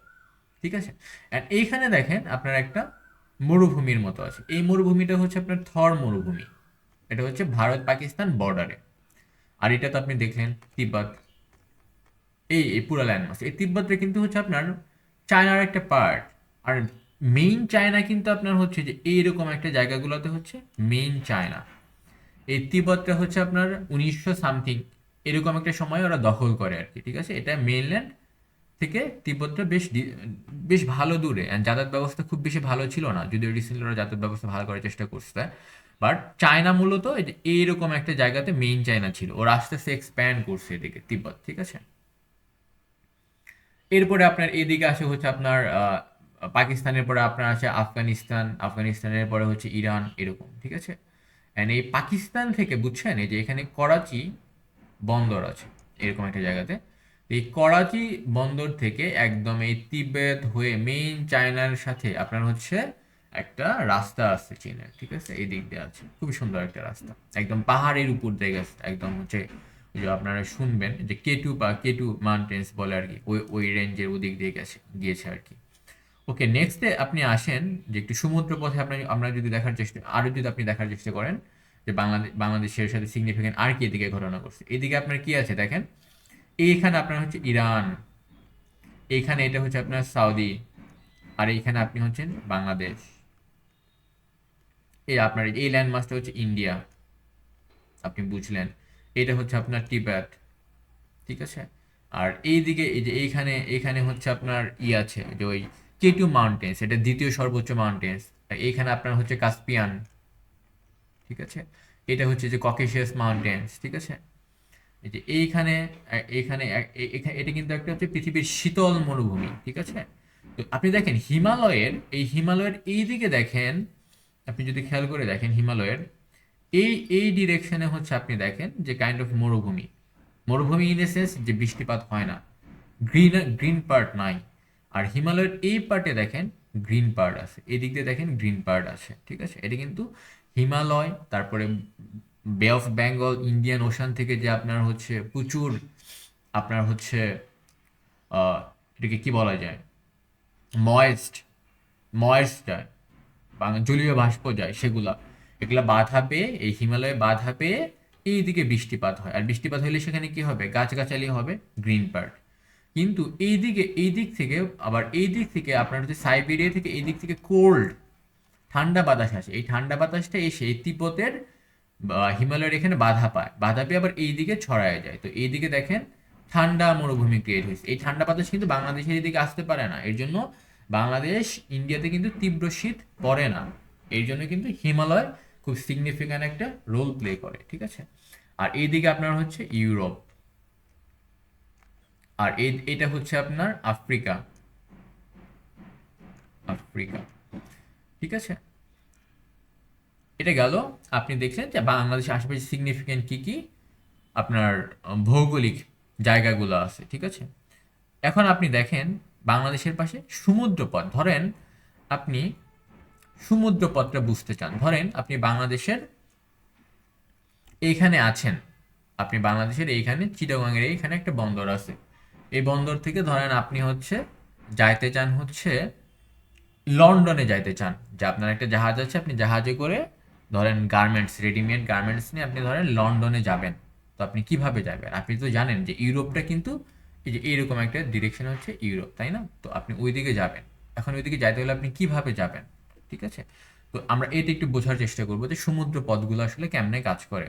Speaker 1: ঠিক আছে। অ্যান্ড এইখানে দেখেন আপনার একটা মরুভূমির মতো আছে, এই মরুভূমিটা হচ্ছে আপনার থর মরুভূমি, এটা হচ্ছে ভারত পাকিস্তান বর্ডারে। আর এটা তো আপনি দেখলেন তিব্বত, এই পুরো ল্যান্ডমাস, এই তিব্বতটা কিন্তু হচ্ছে আপনার চায়নার একটা পার্ট। আর মেইন চায়না কিন্তু আপনার হচ্ছে যে এইরকম একটা জায়গাগুলোতে হচ্ছে মেইন চায়না। এই তিব্বতটা হচ্ছে আপনার 1900 সামথিং এরকম একটা সময় ওরা দখল করে আর কি, ঠিক আছে। এটা মেইনল্যান্ড থেকে তিব্বতটা বেশ ভালো দূরে, অ্যান্ড যাতায়াত ব্যবস্থা খুব বেশি ভালো ছিল না, যদিও রিসেন্টলি ওরা যাতায়াত ব্যবস্থা ভালো করার চেষ্টা করছে। বাট চায়না মূলত এইরকম একটা জায়গাতে মেইন চায়না ছিল, ওরা আস্তে আস্তে এক্সপ্যান্ড করছে এদিকে তিব্বত, ঠিক আছে। এরপরে আপনার এদিকে আসে হচ্ছে আপনার পাকিস্তানের পরে আপনার আসে আফগানিস্তান, আফগানিস্তানের পরে হচ্ছে ইরান, এরকম, ঠিক আছে। অ্যান্ড এই পাকিস্তান থেকে বুঝছেন এই যে এখানে করাচি বন্দর আছে এরকম একটা জায়গাতে, এই করাচি বন্দর থেকে একদম এই তিব্বত হয়ে মেইন চায়নার সাথে আপনার হচ্ছে একটা রাস্তা আছে চীনের, ঠিক আছে, এই দিক দিয়ে আছে খুবই সুন্দর একটা রাস্তা, একদম পাহাড়ের উপর দিয়ে গেছে, একদম হচ্ছে যে আপনারা শুনবেন যে কেটু মাউন্টেন্স বলে আর কি, ওই রেঞ্জের ওদিক দিয়ে গিয়েছে আর কি। ওকে, নেক্সটে আপনি আসেন যে একটু সমুদ্র পথে আমরা যদি দেখার চেষ্টা, আরো যদি আপনি দেখার চেষ্টা করেন যে বাংলাদেশের সাথে সিগনিফিকেন্ট আর কি এদিকে ঘটনা করছে, এদিকে আপনার কি আছে দেখেন, এইখানে আপনার হচ্ছে ইরান, এইখানে এটা হচ্ছে আপনার সৌদি, আর এইখানে আপনি হচ্ছেন বাংলাদেশ। এই আপনার এই ল্যান্ডমার্কটা হচ্ছে ইন্ডিয়া, আপনি বুঝলেন। এটা হচ্ছে আপনার তিব্বত, ঠিক আছে। আর এইদিকে এই যে এইখানে এইখানে হচ্ছে আপনার আছে যে ওই কেটু মাউন্টেন্স, এটা দ্বিতীয় সর্বোচ্চ মাউন্টেন্স। এইখানে আপনার হচ্ছে কাস্পিয়ান, ঠিক আছে। এটা হচ্ছে যে ককেশিয়াস মাউন্টেন্স, ঠিক আছে। এই যে এইখানে এইখানে এটা কিন্তু একটা হচ্ছে পৃথিবীর শীতল মরুভূমি, ঠিক আছে। তো আপনি দেখেন হিমালয়ের এই দিকে দেখেন, আপনি যদি খেয়াল করে দেখেন হিমালয়ের এই ডিরেকশনে হচ্ছে আপনি দেখেন যে কাইন্ড অফ মরুভূমি, মরুভূমি ইন এ সেন্স যে বৃষ্টিপাত হয় না, গ্রিন গ্রিন পার্ট নাই। আর হিমালয়ের এই পার্টে দেখেন গ্রিন পার্ট আছে, এই দিক দিয়ে দেখেন গ্রিন পার্ট আছে, ঠিক আছে। এটা কিন্তু হিমালয়, তারপরে বে অফ বেঙ্গল, ইন্ডিয়ান ওশান থেকে যে আপনার হচ্ছে প্রচুর আপনার হচ্ছে এটাকে কি বলা যায়, ময়েস্ট ময়েস্ট যায়, জলীয় বাষ্প যায়, এগুলা বাধা পেয়ে এই হিমালয়ে বাধা পেয়ে এইদিকে বৃষ্টিপাত হয়। আর বৃষ্টিপাত হলে সেখানে কি হবে, গাছগাছালি হবে, গ্রিন পার্ট। কিন্তু এই দিক থেকে আবার এই দিক থেকে আপনার হচ্ছে সাইবেরিয়া থেকে এই দিক থেকে কোল্ড ঠান্ডা বাতাস আসে, এই ঠান্ডা বাতাসটা এসে এই তিব্বতের হিমালয়ের এখানে বাধা পেয়ে আবার এই দিকে ছড়ায় যায়। তো এই দিকে দেখেন ঠান্ডা মরুভূমি ক্রিয়েট হয়েছে। এই ঠান্ডা বাতাস কিন্তু বাংলাদেশের এদিকে আসতে পারে না, এর জন্য বাংলাদেশ ইন্ডিয়াতে কিন্তু তীব্র শীত পড়ে না। এর জন্য কিন্তু হিমালয় খুব সিগনিফিক্যান্ট একটা রোল প্লে করে, ঠিক আছে। আর এইদিকে আপনার হচ্ছে ইউরোপ, আর এটা হচ্ছে আপনার আফ্রিকা, আফ্রিকা, ঠিক আছে। এটা গেল, আপনি দেখছেন যে বাংলাদেশের আশেপাশে সিগনিফিক্যান্ট কি কি আপনার ভৌগোলিক জায়গাগুলো আছে, ঠিক আছে। এখন আপনি দেখেন বাংলাদেশের পাশে সমুদ্রপথ, ধরেন আপনি সমুদ্রপথটা বুঝতে চান, ধরেন আপনি বাংলাদেশের এইখানে আছেন, আপনি বাংলাদেশের এইখানে চিটাগাংয়ের এইখানে একটা বন্দর আছে, এই বন্দর থেকে ধরেন আপনি হচ্ছে যাইতে চান হচ্ছে লন্ডনে যাইতে চান, যে আপনার একটা জাহাজ আছে, আপনি জাহাজে করে ধরেন গার্মেন্টস, রেডিমেড গার্মেন্টস নিয়ে আপনি ধরেন লন্ডনে যাবেন। তো আপনি কিভাবে যাবেন, আপনি তো জানেন যে ইউরোপটা কিন্তু এই যে এইরকম একটা ডিরেকশন হচ্ছে ইউরোপ, তাই না? তো আপনি ওইদিকে যাবেন, এখন ওইদিকে যাইতে হলে আপনি কিভাবে যাবেন, ঠিক আছে। তো আমরা এটা একটু বোঝার চেষ্টা করবো যে সমুদ্র পথগুলো আসলে কেমনে কাজ করে।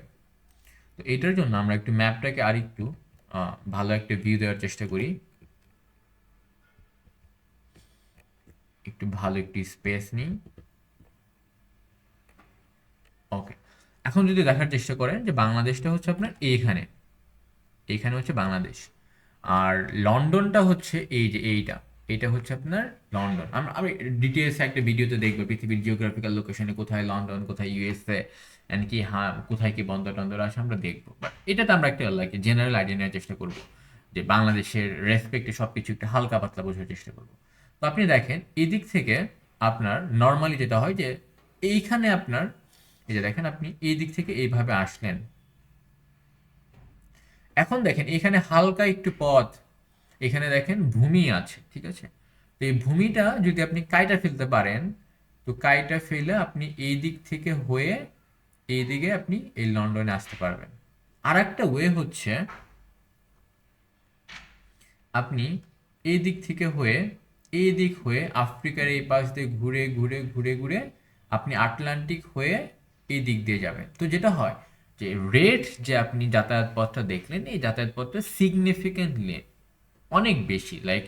Speaker 1: তো এটার জন্য আমরা একটু ম্যাপটাকে আরেকটু ভালো একটা ভিউ দেওয়ার চেষ্টা করি, একটু ভালো একটি স্পেস নিই। ওকে, এখন যদি দেখার চেষ্টা করেন যে বাংলাদেশটা হচ্ছে আপনার এইখানে, এইখানে হচ্ছে বাংলাদেশ, আর লন্ডনটা হচ্ছে এই যে এইটা হচ্ছে আপনার লন্ডন। আমি ডিটেলস একটা ভিডিওতে দেখবো পৃথিবীর জিওগ্রাফিক্যাল লোকেশনে কোথায় লন্ডন, কোথায় ইউএসএ, এন্ড কি হ্যাঁ কোথায় কি বন্দর টন্দর আছে আমরা দেখবো। বাট এটাতে আমরা একটা লাইক জেনারেল আইডিয়া নেওয়ার চেষ্টা করবো, যে বাংলাদেশের রেসপেক্টে সব কিছু একটু হালকা পাতলা বোঝার চেষ্টা করবো। তো আপনি দেখেন এই দিক থেকে আপনার নর্মালি যেটা হয় যে এইখানে আপনার এই যে দেখেন আপনি এই দিক থেকে এইভাবে আসলেন, এখন দেখেন এখানে হালকা একটু পথ, এখানে দেখেন ভূমি আছে, ঠিক আছে। তো এই ভূমিটা যদি আপনি কাইটা ফেলতে পারেন, তো কাইটা ফেলে আপনি এই দিক থেকে হয়ে এই দিকে আপনি এই লন্ডনে আসতে পারবেন। আর একটা ওয়ে হচ্ছে আপনি এই দিক থেকে হয়ে এই দিক হয়ে আফ্রিকার এই পাশ দিয়ে ঘুরে ঘুরে ঘুরে ঘুরে আপনি আটলান্টিক হয়ে এই দিক দিয়ে যাবেন। তো যেটা হয় যে রেট যে আপনি যাতায়াত পথটা দেখলেন, এই যাতায়াত পথটা সিগনিফিকেন্টলি অনেক বেশি, লাইক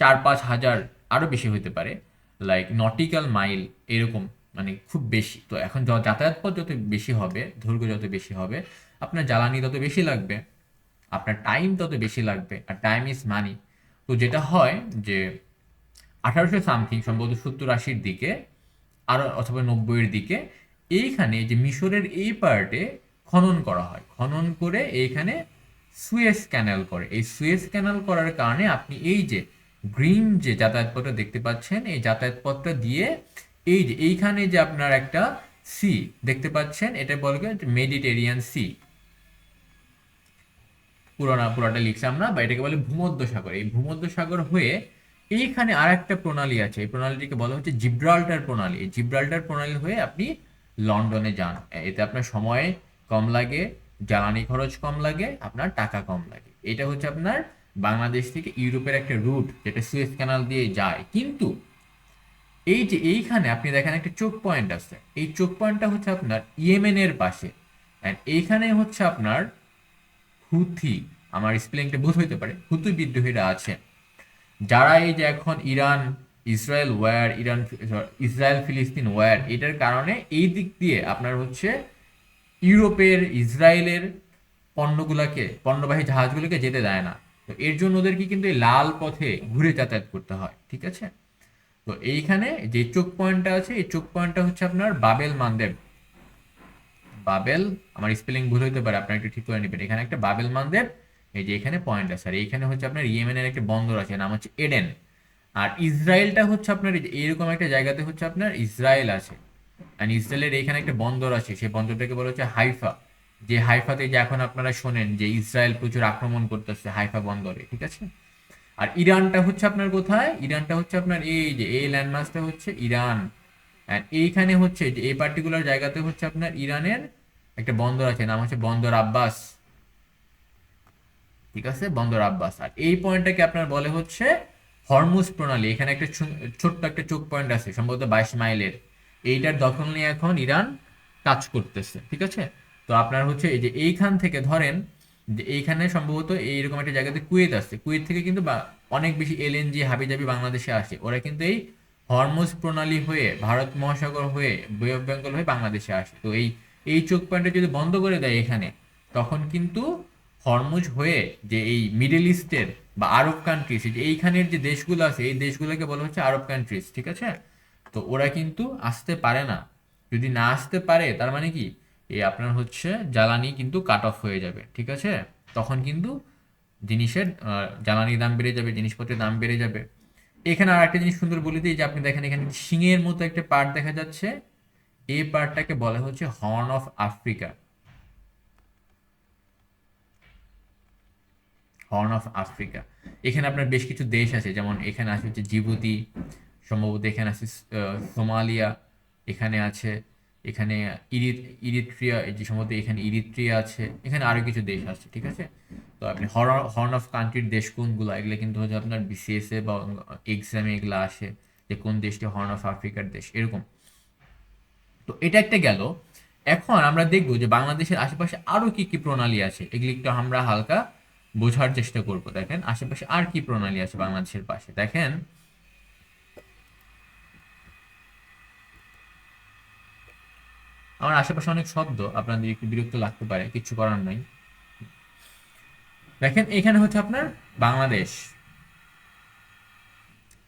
Speaker 1: 4-5 হাজার, আরও বেশি হতে পারে, লাইক নটিক্যাল মাইল এরকম, মানে খুব বেশি। তো এখন যাতায়াত পথ যত বেশি হবে, দৈর্ঘ্য যত বেশি হবে, আপনার জ্বালানি তত বেশি লাগবে, আপনার টাইম তত বেশি লাগবে, আর টাইম ইজ মানি। তো যেটা হয় যে 1800 সামথিং সম্ভবত 70-80-র দিকে, আরও অথবা 90-এর দিকে এইখানে যে মিশরের এই পার্টে খনন করা হয়, খনন করে এইখানে সুয়েজ ক্যানাল করে। এই সুয়েজ ক্যানাল করার কারণে আপনি এই যে গ্রিন যে যাতায়াত পথটা দেখতে পাচ্ছেন, এই যাতায়াত পথটা দিয়ে এই যে এইখানে যে আপনার একটা সি দেখতে পাচ্ছেন, এটা বলবে মেডিটেরিয়ান সি, পুরোটা লিখছি আমরা, বা এটাকে বলে ভূমধ্যসাগর। এই ভূমধ্যসাগর হয়ে এইখানে আর একটা প্রণালী আছে, এই প্রণালীটিকে বলা হচ্ছে জিব্রাল্টার প্রণালী। এই জিব্রাল্টার প্রণালী হয়ে আপনি লন্ডনে যান, এতে আপনার সময় কম লাগে, জ্বালানি খরচ কম লাগে, আপনার টাকা কম লাগে। এটা হচ্ছে আপনার বাংলাদেশ থেকে ইউরোপের একটা রুট, যেটা সুয়েজ ক্যানাল দিয়ে যায়। কিন্তু এই যে এইখানে আপনি দেখেন একটা চোক পয়েন্ট আছে, এই চোক পয়েন্টটা হচ্ছে আপনার ইয়েমেনের পাশে। অ্যান্ড এইখানে হচ্ছে আপনার হুথি, আমার স্পেলিংটা ভুল হইতে পারে, হুথি বিদ্রোহীরা আছে, যারা এই যে এখন ইরান ইসরায়েল ওয়ার, ইসরায়েল ফিলিস্তিন ওয়ার, এটার কারণে এই দিক দিয়ে আপনার হচ্ছে ইউরোপের ইসরায়েলের পণ্যবাহী জাহাজগুলোকে যেতে দেয় না। তো এর জন্য ওদেরকে কিন্তু এই লাল পথে ঘুরে যাতায়াত করতে হয়, ঠিক আছে। তো এইখানে যে চোক পয়েন্টটা আছে, এই চোক পয়েন্টটা হচ্ছে আপনার বাবেল মান্দেব। বাবেল, আমার স্পেলিং ভুল হইতে পারে, আপনার একটু ঠিক করে নেবেন। এখানে একটা বাবেল মান্দেব, এই যে এখানে পয়েন্ট আছে। আর এইখানে হচ্ছে আপনার ইয়েমেনের একটা বন্দর আছে, নাম হচ্ছে এডেন। আর ইসরায়েলটা হচ্ছে আপনার এইরকম একটা জায়গাতে হচ্ছে আপনার ইসরায়েল আছে। আর ইসরায়েলের এখানে একটা বন্দর আছে, সেই বন্দরটাকে বলা হচ্ছে হাইফা। যে হাইফাতে যে এখন আপনারা শোনেন যে ইসরায়েল প্রচুর আক্রমণ করতেছে হাইফা বন্দরে, ঠিক আছে। আর ইরানটা হচ্ছে আপনার কোথায়, ইরানটা হচ্ছে আপনার এই যে এই ল্যান্ডমার্কটা হচ্ছে ইরান। অ্যান্ড এইখানে হচ্ছে যে এই পার্টিকুলার জায়গাতে হচ্ছে আপনার ইরানের একটা বন্দর আছে, নাম হচ্ছে বন্দর আব্বাস, ঠিক আছে, বন্দর আব্বাস। আর এই পয়েন্টটাকে আপনার বলে হচ্ছে হরমুজ প্রণালী। এখানে একটা ছোট্ট একটা চোক পয়েন্ট আছে, সম্ভবত 22 মাইলের। এইটার দখল নিয়ে এখন ইরান কাজ করতেছে, ঠিক আছে। তো আপনার হচ্ছে এই যে এইখান থেকে ধরেন যে এইখানে সম্ভবত এইরকম একটা জায়গাতে কুয়েত আছে, কুয়েত থেকে কিন্তু অনেক বেশি এলএনজি হাবিজাবি বাংলাদেশে আসে। ওরা কিন্তু এই হরমুজ প্রণালী হয়ে, ভারত মহাসাগর হয়ে, বে অফ বেঙ্গল হয়ে বাংলাদেশে আসে। তো এই এই চোক পয়েন্টটা যদি বন্ধ করে দেয় এখানে, তখন কিন্তু হরমুজ হয়ে যে এই মিডল ইস্টের বা আরব কান্ট্রিজ, যে এইখানের যে দেশগুলো আছে, এই দেশগুলোকে বলা হচ্ছে আরব কান্ট্রিজ, ঠিক আছে। তো ওরা কিন্তু আসতে পারে না। যদি না আসতে পারে তার মানে কি, এই আপনার হচ্ছে জ্বালানি কিন্তু কাট অফ হয়ে যাবে, ঠিক আছে। তখন কিন্তু জিনিসের জ্বালানির দাম বেড়ে যাবে, জিনিসপত্রের দাম বেড়ে যাবে। এখানে আর একটা জিনিস সুন্দর বলে দিই, যে আপনি দেখেন এখানে সিংহের মতো একটা পার্ট দেখা যাচ্ছে, এই পার্টটাকে বলা হচ্ছে horn of Africa. Horn of Africa. এখানে আপনার বেশ কিছু দেশ আছে, যেমন এখানে আছে হচ্ছে জিবুতি, সম্ভবত এখানে আছে সোমালিয়া, এখানে আছে, এখানে ইরিত্রিয়া, এই যে সম্ভবত এখানে ইরিত্রিয়া আছে, এখানে আরো কিছু দেশ আছে, ঠিক আছে। তো আপনি হর্ন অফ কান্ট্রির দেশ কোনগুলো, এগুলো কিন্তু হচ্ছে আপনার বিসিএস এ বা এক্সামে এগুলো আসে, যে কোন দেশটি হর্ন অফ আফ্রিকার দেশ, এরকম। তো এটা একটা গেল। এখন আমরা দেখবো যে বাংলাদেশের আশেপাশে আরো কি কি প্রণালী আছে, এগুলি একটু আমরা হালকা বোঝার চেষ্টা করব। দেখেন আশেপাশে আর কি প্রণালী আছে বাংলাদেশের পাশে। দেখেন আমার আশেপাশে অনেক শব্দ, আপনাদের একটু বিরক্ত লাগতে পারে, কিছু করার নাই। দেখেন এখানে হচ্ছে আপনার বাংলাদেশ,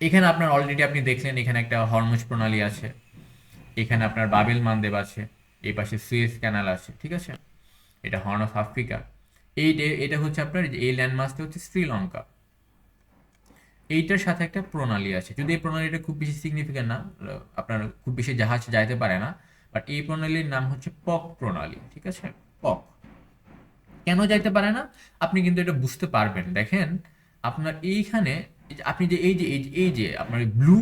Speaker 1: এখানে আপনার অলরেডি আপনি দেখলেন এখানে একটা হরমুজ প্রণালী আছে, এখানে আপনার বাবেল মানদেব আছে, এই পাশে সুয়েজ ক্যানাল আছে, ঠিক আছে। এটা হর্ন অফ আফ্রিকা। এটা হচ্ছে আপনার এই ল্যান্ডমার্কটা হচ্ছে শ্রীলঙ্কা। এইটার সাথে একটা প্রণালী আছে, যদি এই প্রণালীটা খুব বেশি সিগনিফিকেন্ট না, আপনার খুব বেশি জাহাজ যাইতে পারে না, বাট এই প্রণালীর নাম হচ্ছে পক প্রণালী, ঠিক আছে। পক কেন যাইতে পারে না, আপনি কিন্তু এটা বুঝতে পারবেন। দেখেন আপনার এইখানে আপনি যে এই যে আপনার ব্লু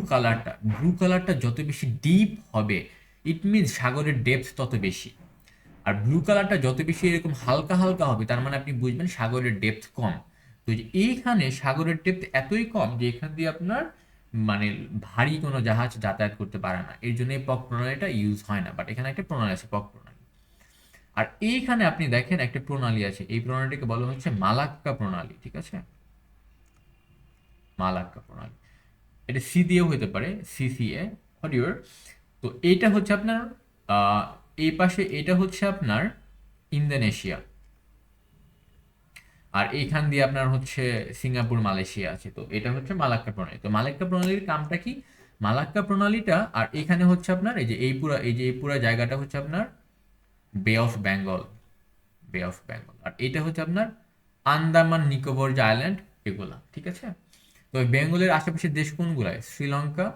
Speaker 1: কালারটা যত বেশি ডিপ হবে, ইট মিনস সাগরের ডেপথ তত বেশি। আর ব্লু কালারটা যত বেশি এরকম হালকা হালকা হবে, তার মানে আপনি বুঝবেন সাগরের ডেপথ কম। তো যে এইখানে সাগরের ডেপথ এতই কম যে এখান দিয়ে আপনার মানে ভারী কোনো জাহাজ যাতায়াত করতে পারে না, এর জন্য এই পক প্রণালীটা ইউজ হয় না। বাট এখানে একটা প্রণালী আছে, পক প্রণালী। আর এইখানে আপনি দেখেন একটা প্রণালী আছে, এই প্রণালীটাকে বলা হচ্ছে মালাক্কা প্রণালী, ঠিক আছে। মালাক্কা প্রণালী, এটা সি দিয়েও হতে পারে, সিসিএ হলিউড। তো এইটা হচ্ছে আপনার আহ, এই পাশে এটা হচ্ছে আপনার ইন্দোনেশিয়া। আর এইখান দিয়ে আপনার হচ্ছে সিঙ্গাপুর মালয়েশিয়া আছে। তো এটা হচ্ছে মালাক্কা প্রণালী। তো মালাক্কা প্রণালীর কামটা কি, মালাক্কা প্রণালীটা, আর এখানে হচ্ছে আপনার এই যে এই পুরা জায়গাটা হচ্ছে আপনার বে অফ বেঙ্গল, বে অফ বেঙ্গল। আর এটা হচ্ছে আপনার আন্দামান নিকোবর যে আইল্যান্ড, এগুলা, ঠিক আছে। তো বেঙ্গলের আশেপাশের দেশ কোনগুলাই, শ্রীলঙ্কা,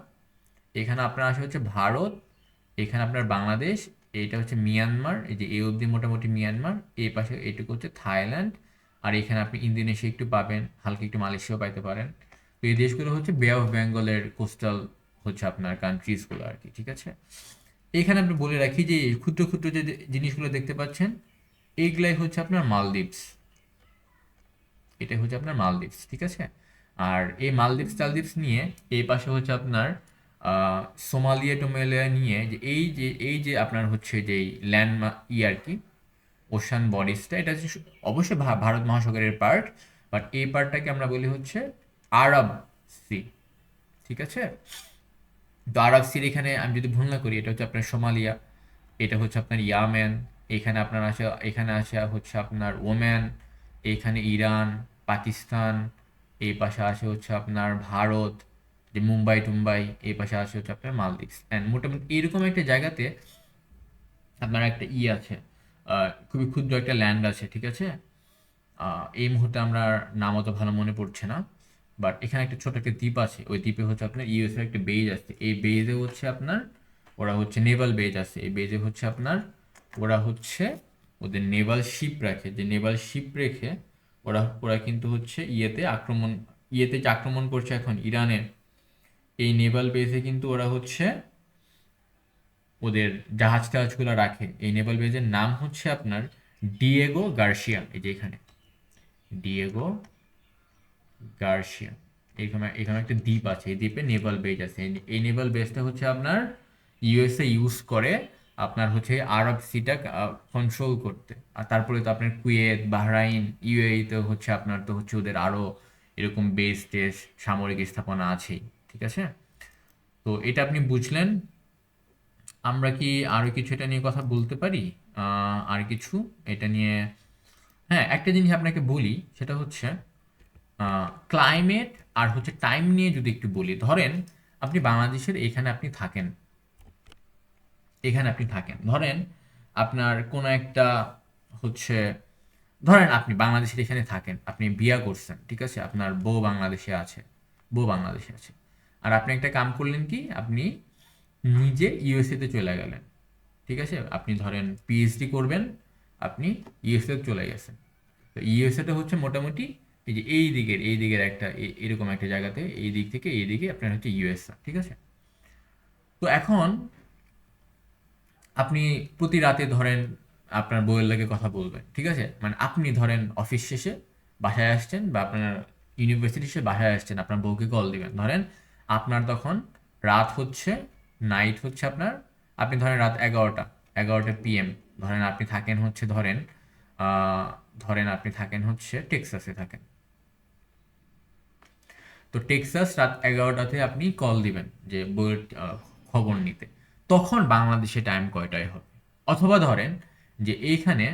Speaker 1: এখানে আপনার আসে হচ্ছে ভারত, এখানে আপনার বাংলাদেশ, এইটা হচ্ছে মিয়ানমার, এই যে এই অবধি মোটামুটি মিয়ানমার, এই পাশে এইটুকু হচ্ছে থাইল্যান্ড। আর এখানে আপনি ইন্দোনেশিয়া একটু পাবেন, হালকা একটু মালয়েশিয়াও পাইতে পারেন। তো এই দেশগুলো হচ্ছে বে অফ বেঙ্গলের কোস্টাল হচ্ছে আপনার কান্ট্রিজগুলো আর কি, ঠিক আছে। এখানে আপনি বলে রাখি যে এই ক্ষুদ্র ক্ষুদ্র যে জিনিসগুলো দেখতে পাচ্ছেন, এইগুলাই হচ্ছে আপনার মালদ্বীপস। এটা হচ্ছে আপনার মালদ্বীপস, ঠিক আছে। আর এই মালদ্বীপস টালদ্বীপস নিয়ে এই পাশে হচ্ছে আপনার সোমালিয়া টোমালিয়া নিয়ে যে আপনার হচ্ছে যেই ল্যান্ড আর কি ওশান বডিজটা, এটা হচ্ছে অবশ্যই ভারত মহাসাগরের পার্ট, বাট এই পার্টটাকে আমরা বলি হচ্ছে আরব সি, ঠিক আছে। তো আরব সির এখানে আমি যদি ভুল না করি এটা হচ্ছে আপনার সোমালিয়া, এটা হচ্ছে আপনার ইয়ামেন, এখানে আসে হচ্ছে আপনার ওমান, এখানে ইরান, পাকিস্তান, এই পাশে আসে হচ্ছে আপনার ভারত, যে মুম্বাই টুম্বাই, এই পাশে আসে হচ্ছে আপনার মালদ্বীপস। অ্যান্ড মোটামুটি এরকম একটা জায়গাতে আপনার একটা আছে, খুবই ক্ষুদ্র একটা ল্যান্ড আছে, ঠিক আছে। এই মুহূর্তে আমরা নাম অত ভালো মনে পড়ছে না, বাট এখানে একটা ছোট একটা দ্বীপ আছে, ওই দ্বীপে হচ্ছে আপনার ইউএসএর একটা বেজ আছে, এই বেজে হচ্ছে আপনার ওরা হচ্ছে নেভাল বেজ আছে, এই বেজে হচ্ছে আপনার ওরা হচ্ছে ওদের নেভাল শিপ রাখে, যে নেভাল শিপ রেখে ওরা ওরা কিন্তু হচ্ছে ইয়েতে যে আক্রমণ করছে এখন ইরানের, এই নেভাল বেজে কিন্তু ওরা হচ্ছে ওদের জাহাজ টাহাজগুলো রাখে। এই নেভাল বেজের নাম হচ্ছে আপনার ডিয়েগো গার্সিয়া, এই যে এখানে ডিয়েগো গার্সিয়া। এখানে এখানে একটা দ্বীপ আছে, এই দ্বীপে নেভাল বেজ আছে। এই নেভাল বেজটা হচ্ছে আপনার ইউএসএ ইউজ করে আপনার হচ্ছে আরব সিটা কন্ট্রোল করতে। আর তারপরে তো আপনার কুয়েত, বাহরাইন, ইউএই তো হচ্ছে আপনার তো হচ্ছে ওদের আরও এরকম বেস টেস সামরিক স্থাপনা আছেই, ঠিক আছে। তো এটা আপনি বুঝলেন। আমরা কি আরো কিছু এটা নিয়ে কথা বলতে পারি? আর কিছু এটা নিয়ে, হ্যাঁ একটা জিনিস আপনাকে বলি, সেটা হচ্ছে ক্লাইমেট আর হচ্ছে টাইম নিয়ে যদি একটু বলি। ধরেন আপনি বাংলাদেশের এখানে আপনি থাকেন, ধরেন আপনার কোনো একটা হচ্ছে, ধরেন আপনি বাংলাদেশের এখানে থাকেন, আপনি বিয়া করছেন, ঠিক আছে, আপনার বউ বাংলাদেশে আছে, আর আপনি একটা কাম করলেন কি, আপনি নিজে ইউএসএতে চলে গেলেন, ঠিক আছে। আপনি ধরেন পিএইচডি করবেন, আপনি ইউএসএ চলে গেছেন। তো ইউএসএটা হচ্ছে মোটামুটি এই যে এই দিকের একটা এরকম একটা জায়গাতে, এই দিক থেকে এই দিকে আপনার হচ্ছে ইউএসএ, ঠিক আছে। তো এখন আপনি প্রতি রাতে ধরেন আপনার বউয়ের লাগে কথা বলবেন, ঠিক আছে, মানে আপনি ধরেন অফিস শেষে বাসায় আসছেন বা আপনার ইউনিভার্সিটি শেষে বাসায় আসছেন, আপনার বউকে কল দিবেন, ধরেন আপনার তখন রাত হচ্ছে, নাইট হচ্ছে আপনার, আপনি ধরেন রাত 11টা পিএম, ধরেন আপনি থাকেন হচ্ছে ধরেন আপনি থাকেন হচ্ছে টেক্সাসে থাকেন। তো টেক্সাস রাত 11টাতে আপনি কল দিবেন যে বইয়ের খবর নিতে, তখন বাংলাদেশে টাইম কয়টায় হবে? অথবা ধরেন যে এইখানে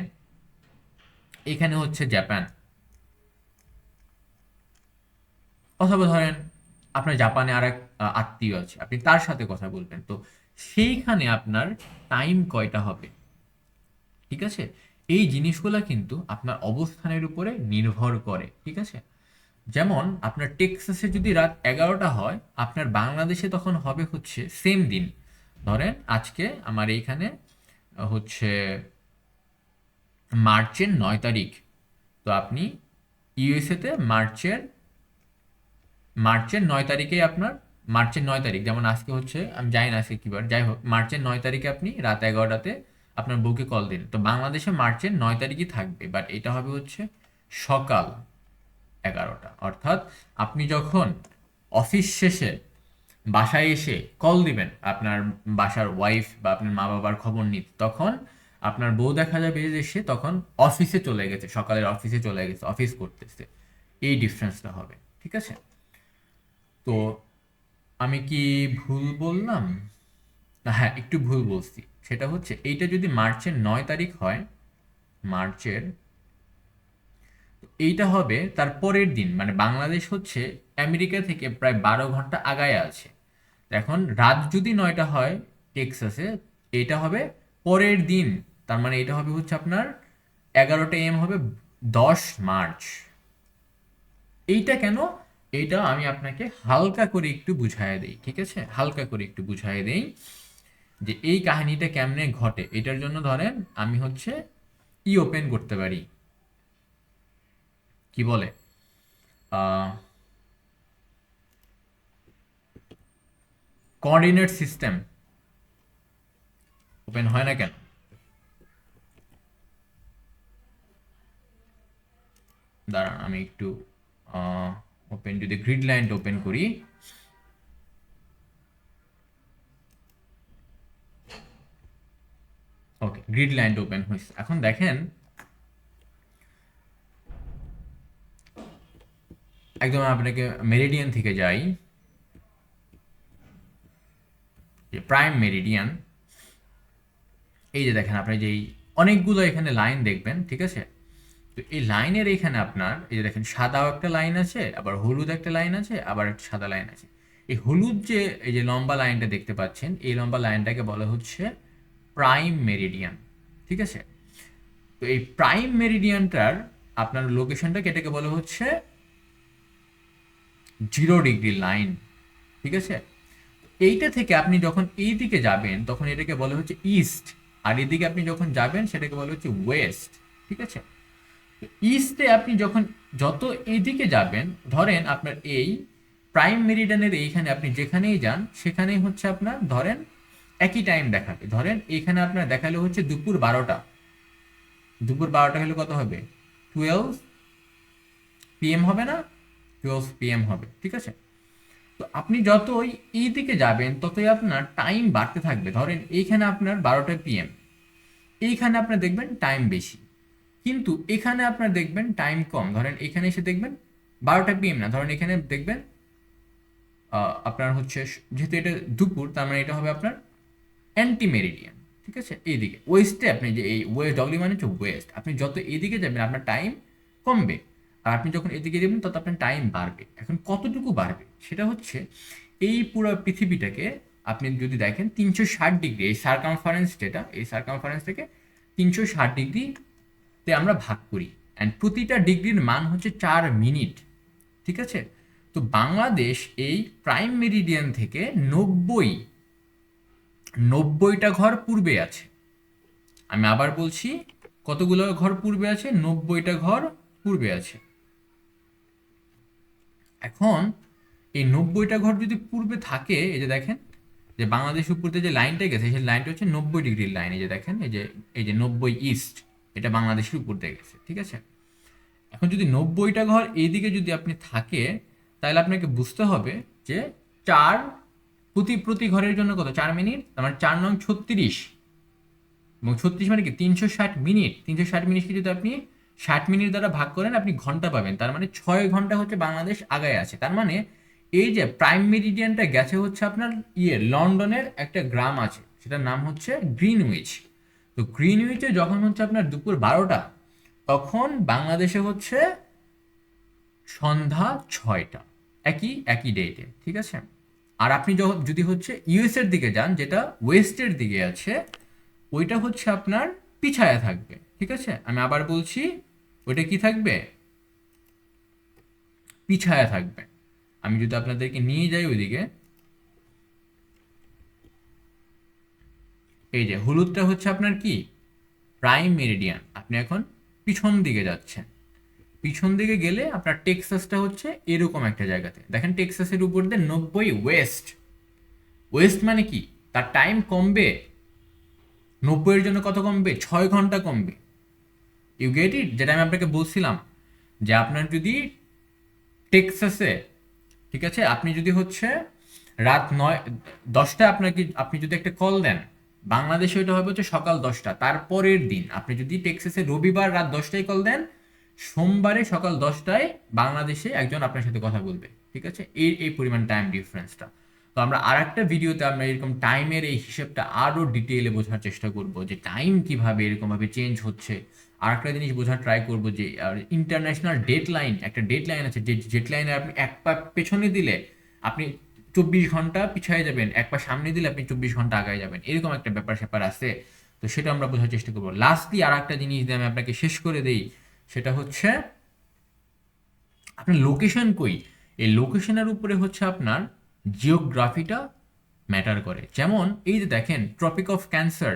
Speaker 1: এখানে হচ্ছে জাপান, অথবা ধরেন আপনার জাপানে আর এক আত্মীয় আছে, আপনি তার সাথে কথা বলবেন, তো সেইখানে আপনার টাইম কয়টা হবে, ঠিক আছে। এই জিনিসগুলো কিন্তু আপনার অবস্থানের উপরে নির্ভর করে, ঠিক আছে। যেমন আপনার টেক্সাসে যদি রাত 11টা হয়, আপনার বাংলাদেশে তখন হবে হচ্ছে সেম দিন। ধরেন আজকে আমার এইখানে হচ্ছে মার্চের 9 তারিখ, তো আপনি ইউএসএতে মার্চের 9 তারিখে আপনার মার্চের 9 তারিখ, যেমন আজকে হচ্ছে আমি জানি না আজকে কী বার, যাই হোক মার্চের 9 তারিখে আপনি রাত 11টাতে আপনার বউকে কল দিন, তো বাংলাদেশে মার্চের 9 তারিখই থাকবে, বাট এটা হবে হচ্ছে সকাল 11টা। অর্থাৎ আপনি যখন অফিস শেষে বাসায় এসে কল দিবেন আপনার বাসার ওয়াইফ বা আপনার মা বাবার খবর নিতে, তখন আপনার বউ দেখা যাবে যে সে তখন অফিসে চলে গেছে, সকালের অফিসে চলে গেছে, অফিস করতেছে। এই ডিফারেন্সটা হবে, ঠিক আছে। তো আমি কি ভুল বললাম? হ্যাঁ একটু ভুল বলছি, সেটা হচ্ছে এইটা যদি মার্চের 9 তারিখ হয়, মার্চের এইটা হবে তার পরের দিন, মানে বাংলাদেশ হচ্ছে আমেরিকা থেকে প্রায় 12 ঘন্টা আগায় আছে। এখন রাত যদি 9টা হয় টেক্সাসে, এটা হবে পরের দিন, তার মানে এটা হবে হচ্ছে আপনার 11টা AM হবে 10 মার্চ। এইটা কেন, এইটা আমি আপনাকে হালকা করে একটু বুঝাই দেই, ঠিক আছে, হালকা করে একটু বুঝাই দেই যে এই কাহিনীটা কেমনে ঘটে। এটার জন্য ধরেন আমি হচ্ছে ওপেন করতে পারি, কি বলে কোঅর্ডিনেট সিস্টেম ওপেন হয় না কেন? দাঁড়ান আমি একটু ওপেন, যদি গ্রিড লাইনটা ওপেন করি, ওকে গ্রিড লাইনটা ওপেন হয়েছে। এখন দেখেন একদম আপনাকে মেরিডিয়ান থেকে যাই, যে প্রাইম মেরিডিয়ান, এই যে দেখেন আপনি যেই অনেকগুলো এখানে লাইন দেখবেন, ঠিক আছে? তো এই লাইনের এখানে আপনার এই যে দেখেন সাদাও একটা লাইন আছে, আবার হলুদ একটা লাইন আছে, আবার একটা সাদা লাইন আছে। এই হলুদ যে এই যে লম্বা লাইনটা দেখতে পাচ্ছেন, এই লম্বা লাইনটাকে বলা হচ্ছে প্রাইম মেরিডিয়ান, ঠিক আছে? তো এই প্রাইম মেরিডিয়ানটার আপনার লোকেশনটাকে এটাকে বলা হচ্ছে 0 ডিগ্রি লাইন, ঠিক আছে? এইটা থেকে আপনি যখন এই দিকে যাবেন তখন এটাকে বলা হচ্ছে ইস্ট, আর এদিকে আপনি যখন যাবেন সেটাকে বলা হচ্ছে ওয়েস্ট, ঠিক আছে? ইস্টে আপনি যখন যত এইদিকে যাবেন, ধরেন আপনার এই প্রাইম মেরিডিয়ানের এইখানে আপনি যেখানেই যান সেখানেই হচ্ছে আপনার ধরেন একই টাইম দেখাবে। ধরেন এইখানে আপনার দেখালে হচ্ছে দুপুর 12টা, দুপুর 12টা হলে কত হবে? 12 PM হবে না? 12 PM হবে, ঠিক আছে? তো আপনি যতই এই দিকে যাবেন ততই আপনার টাইম বাড়তে থাকবে। ধরেন এইখানে আপনার 12টা PM, এইখানে আপনার দেখবেন টাইম বেশি, কিন্তু এখানে আপনার দেখবেন টাইম কম। ধরেন এখানে এসে দেখবেন 12টা PM না, ধরেন এখানে দেখবেন আপনার হচ্ছে যেহেতু এটা দুপুর, তার মানে এটা হবে আপনার অ্যান্টি মেরিডিয়ান, ঠিক আছে? এইদিকে ওয়েস্টে আপনি যে এই ওয়েস্ট, ডব্লিউ মানে হচ্ছে ওয়েস্ট, আপনি যত এইদিকে যাবেন আপনার টাইম কমবে, আর আপনি যখন এদিকে যাবেন তত আপনার টাইম বাড়বে। এখন কতটুকু বাড়বে সেটা হচ্ছে এই পুরো পৃথিবীটাকে আপনি যদি দেখেন 360 ডিগ্রি, এই সার্কামফারেন্স যেটা, এই সার্কামফারেন্সটাকে 360 ডিগ্রিতে আমরা ভাগ করি, অ্যান্ড প্রতিটা ডিগ্রির মান হচ্ছে 4 মিনিট, ঠিক আছে? তো বাংলাদেশ এই প্রাইম মেরিডিয়ান থেকে 90টা ঘর পূর্বে আছে। আমি আবার বলছি, কতগুলো ঘর পূর্বে আছে? 90টা ঘর পূর্বে আছে। এখন এই 90টা ঘর যদি পূর্বে থাকে, এই যে দেখেন যে বাংলাদেশ উপরতে যে লাইনটা গেছে সেই লাইনটা হচ্ছে 90 ডিগ্রির লাইন। এই যে দেখেন এই যে 90 ইস্ট, এটা বাংলাদেশের উপর দিয়ে গেছে, ঠিক আছে? এখন যদি 90টা ঘর এইদিকে যদি আপনি থাকে, তাহলে আপনাকে বুঝতে হবে যে চার প্রতি প্রতি ঘরের জন্য কত? 4 মিনিট, তার মানে 4 9 36, এবং 36 মানে কি 360 মিনিট। 360 মিনিটকে যদি আপনি 60 মিনিট দ্বারা ভাগ করেন আপনি ঘন্টা পাবেন, তার মানে 6 ঘন্টা হচ্ছে বাংলাদেশ আগায় আছে। তার মানে এই যে প্রাইম মেরিডিয়ানটা গেছে হচ্ছে আপনার লন্ডনের একটা গ্রাম আছে, সেটার নাম হচ্ছে গ্রিনউইচ। তো গ্রিনউইচে যখন হচ্ছে আপনার দুপুর 12টা, তখন বাংলাদেশে হচ্ছে সন্ধ্যা 6টা, একই একই ডেটে, ঠিক আছে? আর আপনি যদি হচ্ছে ইউএস এর দিকে যান, যেটা ওয়েস্টের দিকে আছে, ওইটা হচ্ছে আপনার পিছায়া থাকবে, ঠিক আছে? আমি আবার বলছি, ওইটা কি থাকবে? পিছায়া থাকবে। আমি যদি আপনাদেরকে নিয়ে যাই ওইদিকে, এই যে হলুদটা হচ্ছে আপনার কি প্রাইম মেরিডিয়ান, আপনি এখন পিছন দিকে যাচ্ছেন। পিছন দিকে গেলে আপনার টেক্সাসটা হচ্ছে এরকম একটা জায়গাতে, দেখেন টেক্সাসের উপর দিয়ে 90 ওয়েস্ট। ওয়েস্ট মানে কি তার টাইম কমবে, 90-এর জন্য কত কমবে? 6 ঘন্টা কমবে। You get it? যেটা আমি আপনাকে বলছিলাম যে আপনার যদি টেক্সাসে, ঠিক আছে, আপনি যদি হচ্ছে রাত 9 10টায় আপনাকে আপনি যদি একটা কল দেন, বাংলাদেশে ওইটা হবে হচ্ছে সকাল 10টা, তারপরের দিন আপনি যদি টেক্সাসে রবিবার রাত 10টায় কল দেন, সোমবারে সকাল 10টায় বাংলাদেশে একজন আপনার সাথে কথা বলবে, ঠিক আছে? এই এই পরিমাণ টাইম ডিফারেন্সটা। তো আমরা আর একটা ভিডিওতে আমরা এরকম টাইমের এই হিসেবটা আরও ডিটেইলে বোঝার চেষ্টা করব, যে টাইম কিভাবে এরকমভাবে চেঞ্জ হচ্ছে। আর একটা জিনিস বোঝার ট্রাই করবো যে ইন্টারন্যাশনাল ডেট লাইন, একটা ডেট লাইন আছে, যে ডেট লাইনে আপনি এক পা পেছনে দিলে আপনি 24 ঘন্টা পিছিয়ে যাবেন, এক পা সামনে দিলে আপনি 24 ঘন্টা আগায় যাবেন, এরকম একটা ব্যাপার স্যাপার আছে। তো সেটা আমরা বোঝার চেষ্টা করবো। লাস্টলি আর একটা জিনিস দিয়ে আমি আপনাকে শেষ করে দেই, সেটা হচ্ছে আপনার লোকেশন কই। এই লোকেশনের উপরে হচ্ছে আপনার জিওগ্রাফিটা ম্যাটার করে। যেমন এই যে দেখেন ট্রপিক অফ ক্যান্সার,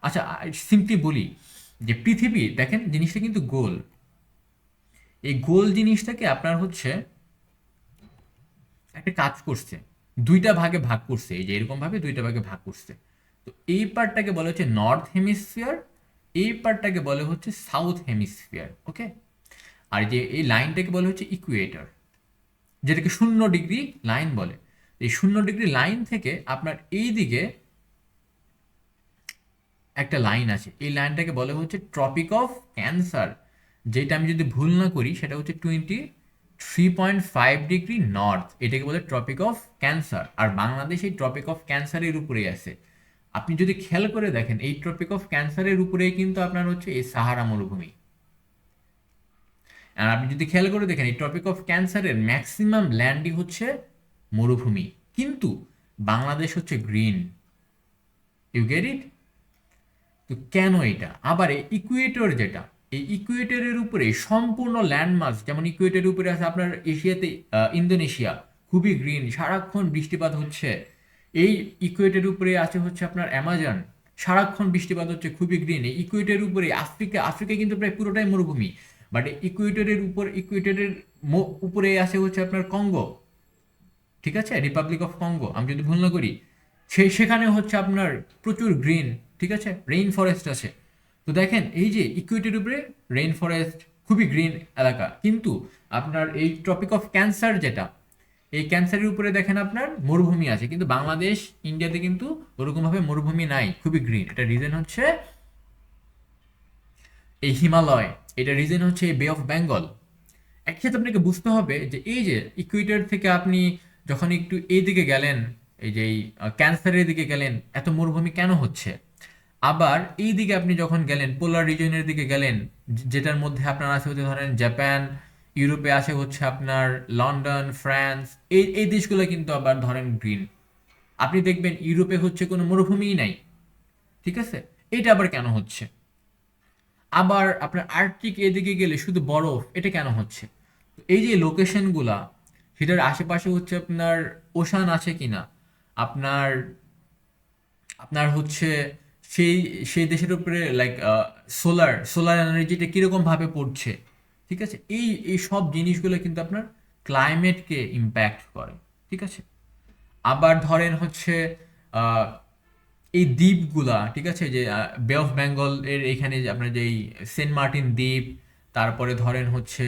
Speaker 1: আচ্ছা সিম্পলি বলি যে পৃথিবী দেখেন জিনিসটা কিন্তু গোল। এই গোল জিনিসটাকে আপনার হচ্ছে একটা কাজ করছে, দুইটা ভাগে ভাগ করছে, এই যে এরকম ভাবে দুইটা ভাগে ভাগ করছে। তো এই পার্টটাকে বলা হচ্ছে নর্থ হেমিস্ফিয়ার, এই পার্টটাকে বলে হচ্ছে সাউথ হেমিস্ফিয়ার, ওকে? আর যে এই লাইনটাকে বলে হচ্ছে ইকুয়েটর, যেটাকে 0 ডিগ্রি লাইন বলে। এই 0 ডিগ্রি লাইন থেকে আপনার এই দিকে একটা লাইন আছে, এই লাইনটাকে বলে হচ্ছে ট্রপিক অফ ক্যান্সার, যেটা আমি যদি ভুল না করি সেটা হচ্ছে 23.5 ডিগ্রি নর্থ, এটাকে বলে ট্রপিক অফ ক্যান্সার। আর বাংলাদেশ এই ট্রপিক অফ ক্যান্সারের উপরেই আছে। আপনি যদি খেয়াল করে দেখেন এই ট্রপিক অফ ক্যান্সারের উপরেই কিন্তু আপনার হচ্ছে এই সাহারা মরুভূমি। আর আপনি যদি খেয়াল করে দেখেন এই টপিক অফ ক্যান্সারের ম্যাক্সিমাম ল্যান্ডই হচ্ছে মরুভূমি, কিন্তু বাংলাদেশ হচ্ছে গ্রিন। ইউ গেট ইট? তো কেন এটা? আবার এই ইকুয়েটর যেটা, এই ইকুয়েটরের উপরে সম্পূর্ণ ল্যান্ডমাস, যেমন ইকুয়েটরের উপরে আছে আপনার এশিয়াতে ইন্দোনেশিয়া, খুবই গ্রিন, সারাক্ষণ বৃষ্টিপাত হচ্ছে। এই ইকুয়েটরের উপরে আছে হচ্ছে আপনার অ্যামাজন, সারাক্ষণ বৃষ্টিপাত হচ্ছে, খুবই গ্রিন। এই ইকুয়েটরের উপরে আফ্রিকা, আফ্রিকা কিন্তু প্রায় পুরোটাই মরুভূমি, বাট ইকুয়েটরের উপর, ইকুয়েটরের উপরে আছে হচ্ছে আপনার কঙ্গো, ঠিক আছে, রিপাবলিক অফ কঙ্গো আমি যদি ভুল না করি, সেখানে হচ্ছে আপনার প্রচুর গ্রিন, ঠিক আছে, রেইন ফরেস্ট আছে। তো দেখেন এই যে ইকুয়েটর উপরে রেইন ফরেস্ট, খুবই গ্রিন এলাকা, কিন্তু আপনার এই টপিক অফ ক্যান্সার যেটা, এই ক্যান্সারের উপরে দেখেন আপনার মরুভূমি আছে, কিন্তু বাংলাদেশ ইন্ডিয়াতে কিন্তু ওরকমভাবে মরুভূমি নাই, খুবই গ্রিন। এটা রিজন হচ্ছে এই হিমালয়, এটা রিজন হচ্ছে এই বে অফ বেঙ্গল। একসাথে আপনাকে বুঝতে হবে যে এই যে ইকুয়েটর থেকে আপনি যখন একটু এই দিকে গেলেন, এই যে ক্যান্সারের দিকে গেলেন, এত মরুভূমি কেন হচ্ছে? আবার এই দিকে আপনি যখন গেলেন পোলার রিজনের দিকে গেলেন, যেটার মধ্যে আপনার আছে হচ্ছে ধরেন জাপান, ইউরোপে আছে হচ্ছে আপনার লন্ডন, ফ্রান্স, এই এই দেশগুলো কিন্তু আবার ধরেন গ্রিন। আপনি দেখবেন ইউরোপে হচ্ছে কোনো মরুভূমিই নাই, ঠিক আছে, এটা আবার কেন হচ্ছে? আবার আপনার আর্কটিক এদিকে গেলে শুধু বরফ, এটা কেন হচ্ছে? তো এই যে লোকেশনগুলা, সেটার আশেপাশে হচ্ছে আপনার ওশান আছে কিনা, আপনার আপনার হচ্ছে সেই সেই দেশের উপরে লাইক সোলার সোলার এনার্জিটা কীরকম ভাবে পড়ছে, ঠিক আছে, এই এই সব জিনিসগুলো কিন্তু আপনার ক্লাইমেটকে ইম্প্যাক্ট করে, ঠিক আছে। আবার ধরেন হচ্ছে আহ, এই দ্বীপগুলা, ঠিক আছে, যে বে অফ বেঙ্গল এর এখানে যে আপনার যে এই সেন্ট মার্টিন দ্বীপ, তারপরে ধরেন হচ্ছে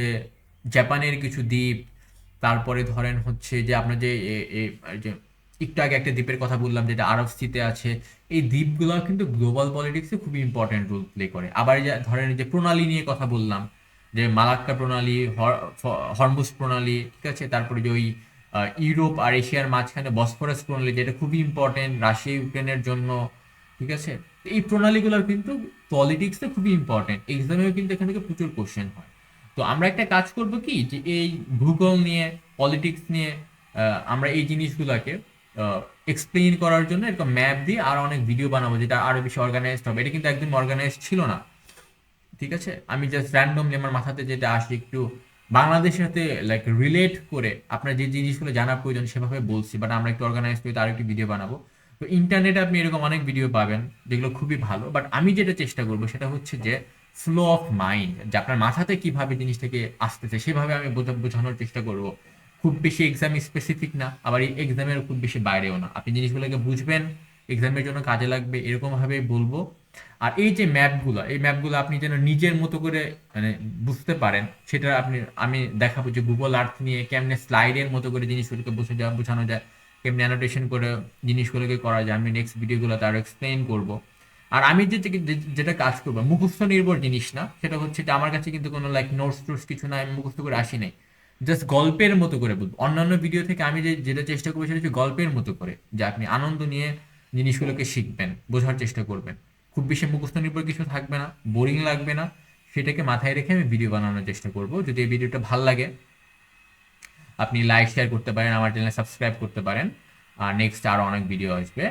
Speaker 1: জাপানের কিছু দ্বীপ, তারপরে ধরেন হচ্ছে যে আপনার যে যে একটু আগে একটা দ্বীপের কথা বললাম যেটা আরব সিতে আছে, এই দ্বীপগুলো কিন্তু গ্লোবাল পলিটিক্সে খুবই ইম্পর্টেন্ট রোল প্লে করে। আবার এই যে ধরেন যে প্রণালী নিয়ে কথা বললাম, যে মালাক্কা প্রণালী, হরমুজ প্রণালী, ঠিক আছে, তারপরে যে ওই ইউরোপ আর এশিয়ার মাঝখানে বসফরাস প্রণালী, যেটা খুবই ইম্পর্টেন্ট রাশিয়া ইউক্রেনের জন্য, ঠিক আছে। এই প্রণালীগুলো কিন্তু পলিটিক্সে খুবই ইম্পর্টেন্ট, এক্সামেও কিন্তু এখান থেকে প্রচুর কোশ্চেন হয়। তো আমরা একটা কাজ করব কি, যে এই ভূগোল নিয়ে, পলিটিক্স নিয়ে আমরা এই জিনিসগুলোকে এক্সপ্লেইন করার জন্য এরকম ম্যাপ দিয়ে আর অনেক ভিডিও বানাবো, যেটা আরো বেশি অর্গানাইজড হবে। এটা কিন্তু একদম অর্গানাইজড ছিল না, ঠিক আছে, আমি জাস্ট র্যান্ডমলি আমার মাথাতে যেটা আসে একটু বাংলাদেশের সাথে লাইক রিলেট করে আপনার যে জিনিসগুলো জানার প্রয়োজন সেভাবে বলছি, বাট আমরা একটু অর্গানাইজ করে আরেকটি ভিডিও বানাবো। তো ইন্টারনেটে আপনি এরকম অনেক ভিডিও পাবেন যেগুলো খুবই ভালো, বাট আমি যেটা চেষ্টা করবো সেটা হচ্ছে যে ফ্লো অফ মাইন্ড, যে আপনার মাথাতে কিভাবে জিনিসটাকে আসতেছে সেভাবে আমি বোঝানোর চেষ্টা করব। খুব বেশি এক্সাম স্পেসিফিক না, আবার এই এক্সামের খুব বেশি বাইরেও না, আপনি জিনিসগুলোকে বুঝবেন, এক্সামের জন্য কাজে লাগবে, এরকম ভাবে বলবো। আর এই যে ম্যাপগুলো, এই ম্যাপগুলো আপনি যেন নিজের মতো করে মানে বুঝতে পারেন, সেটা আমি দেখাবো যে গুগল আর্থ নিয়ে কেমনে স্লাইডের মতো করে জিনিসগুলোকে বোঝানো যায়, কেমনে অ্যানোটেশন করে জিনিসগুলোকে করা যায়, আমি নেক্সট ভিডিওগুলোতে আরো এক্সপ্লেইন করব। আর আমি যেটা কাজ করবো মুখস্থ নির্ভর জিনিস না, সেটা হচ্ছে যে আমার কাছে কিন্তু কোনো লাইক নোটস টোটস কিছু না, আমি মুখস্থ করে আসি নাই, জাস্ট গল্পের মতো করে বলবো। অন্যান্য ভিডিও থেকে আমি যেটা চেষ্টা করবো সেটা হচ্ছে গল্পের মতো করে, যে আপনি আনন্দ নিয়ে জিনিসগুলোকে শিখবেন, বোঝার চেষ্টা করবেন। খুব বেশি মুখস্থ নির্ভর কিছু থাকবে না, বোরিং লাগবে না, সেটাকে মাথায় রেখে আমি ভিডিও বানানোর চেষ্টা করব। যদি এই ভিডিওটা ভালো লাগে আপনি লাইক শেয়ার করতে পারেন, আমার চ্যানেল সাবস্ক্রাইব করতে পারেন, আর নেক্সট আরও অনেক ভিডিও আসবে।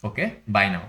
Speaker 1: ওকে, বাই নাও।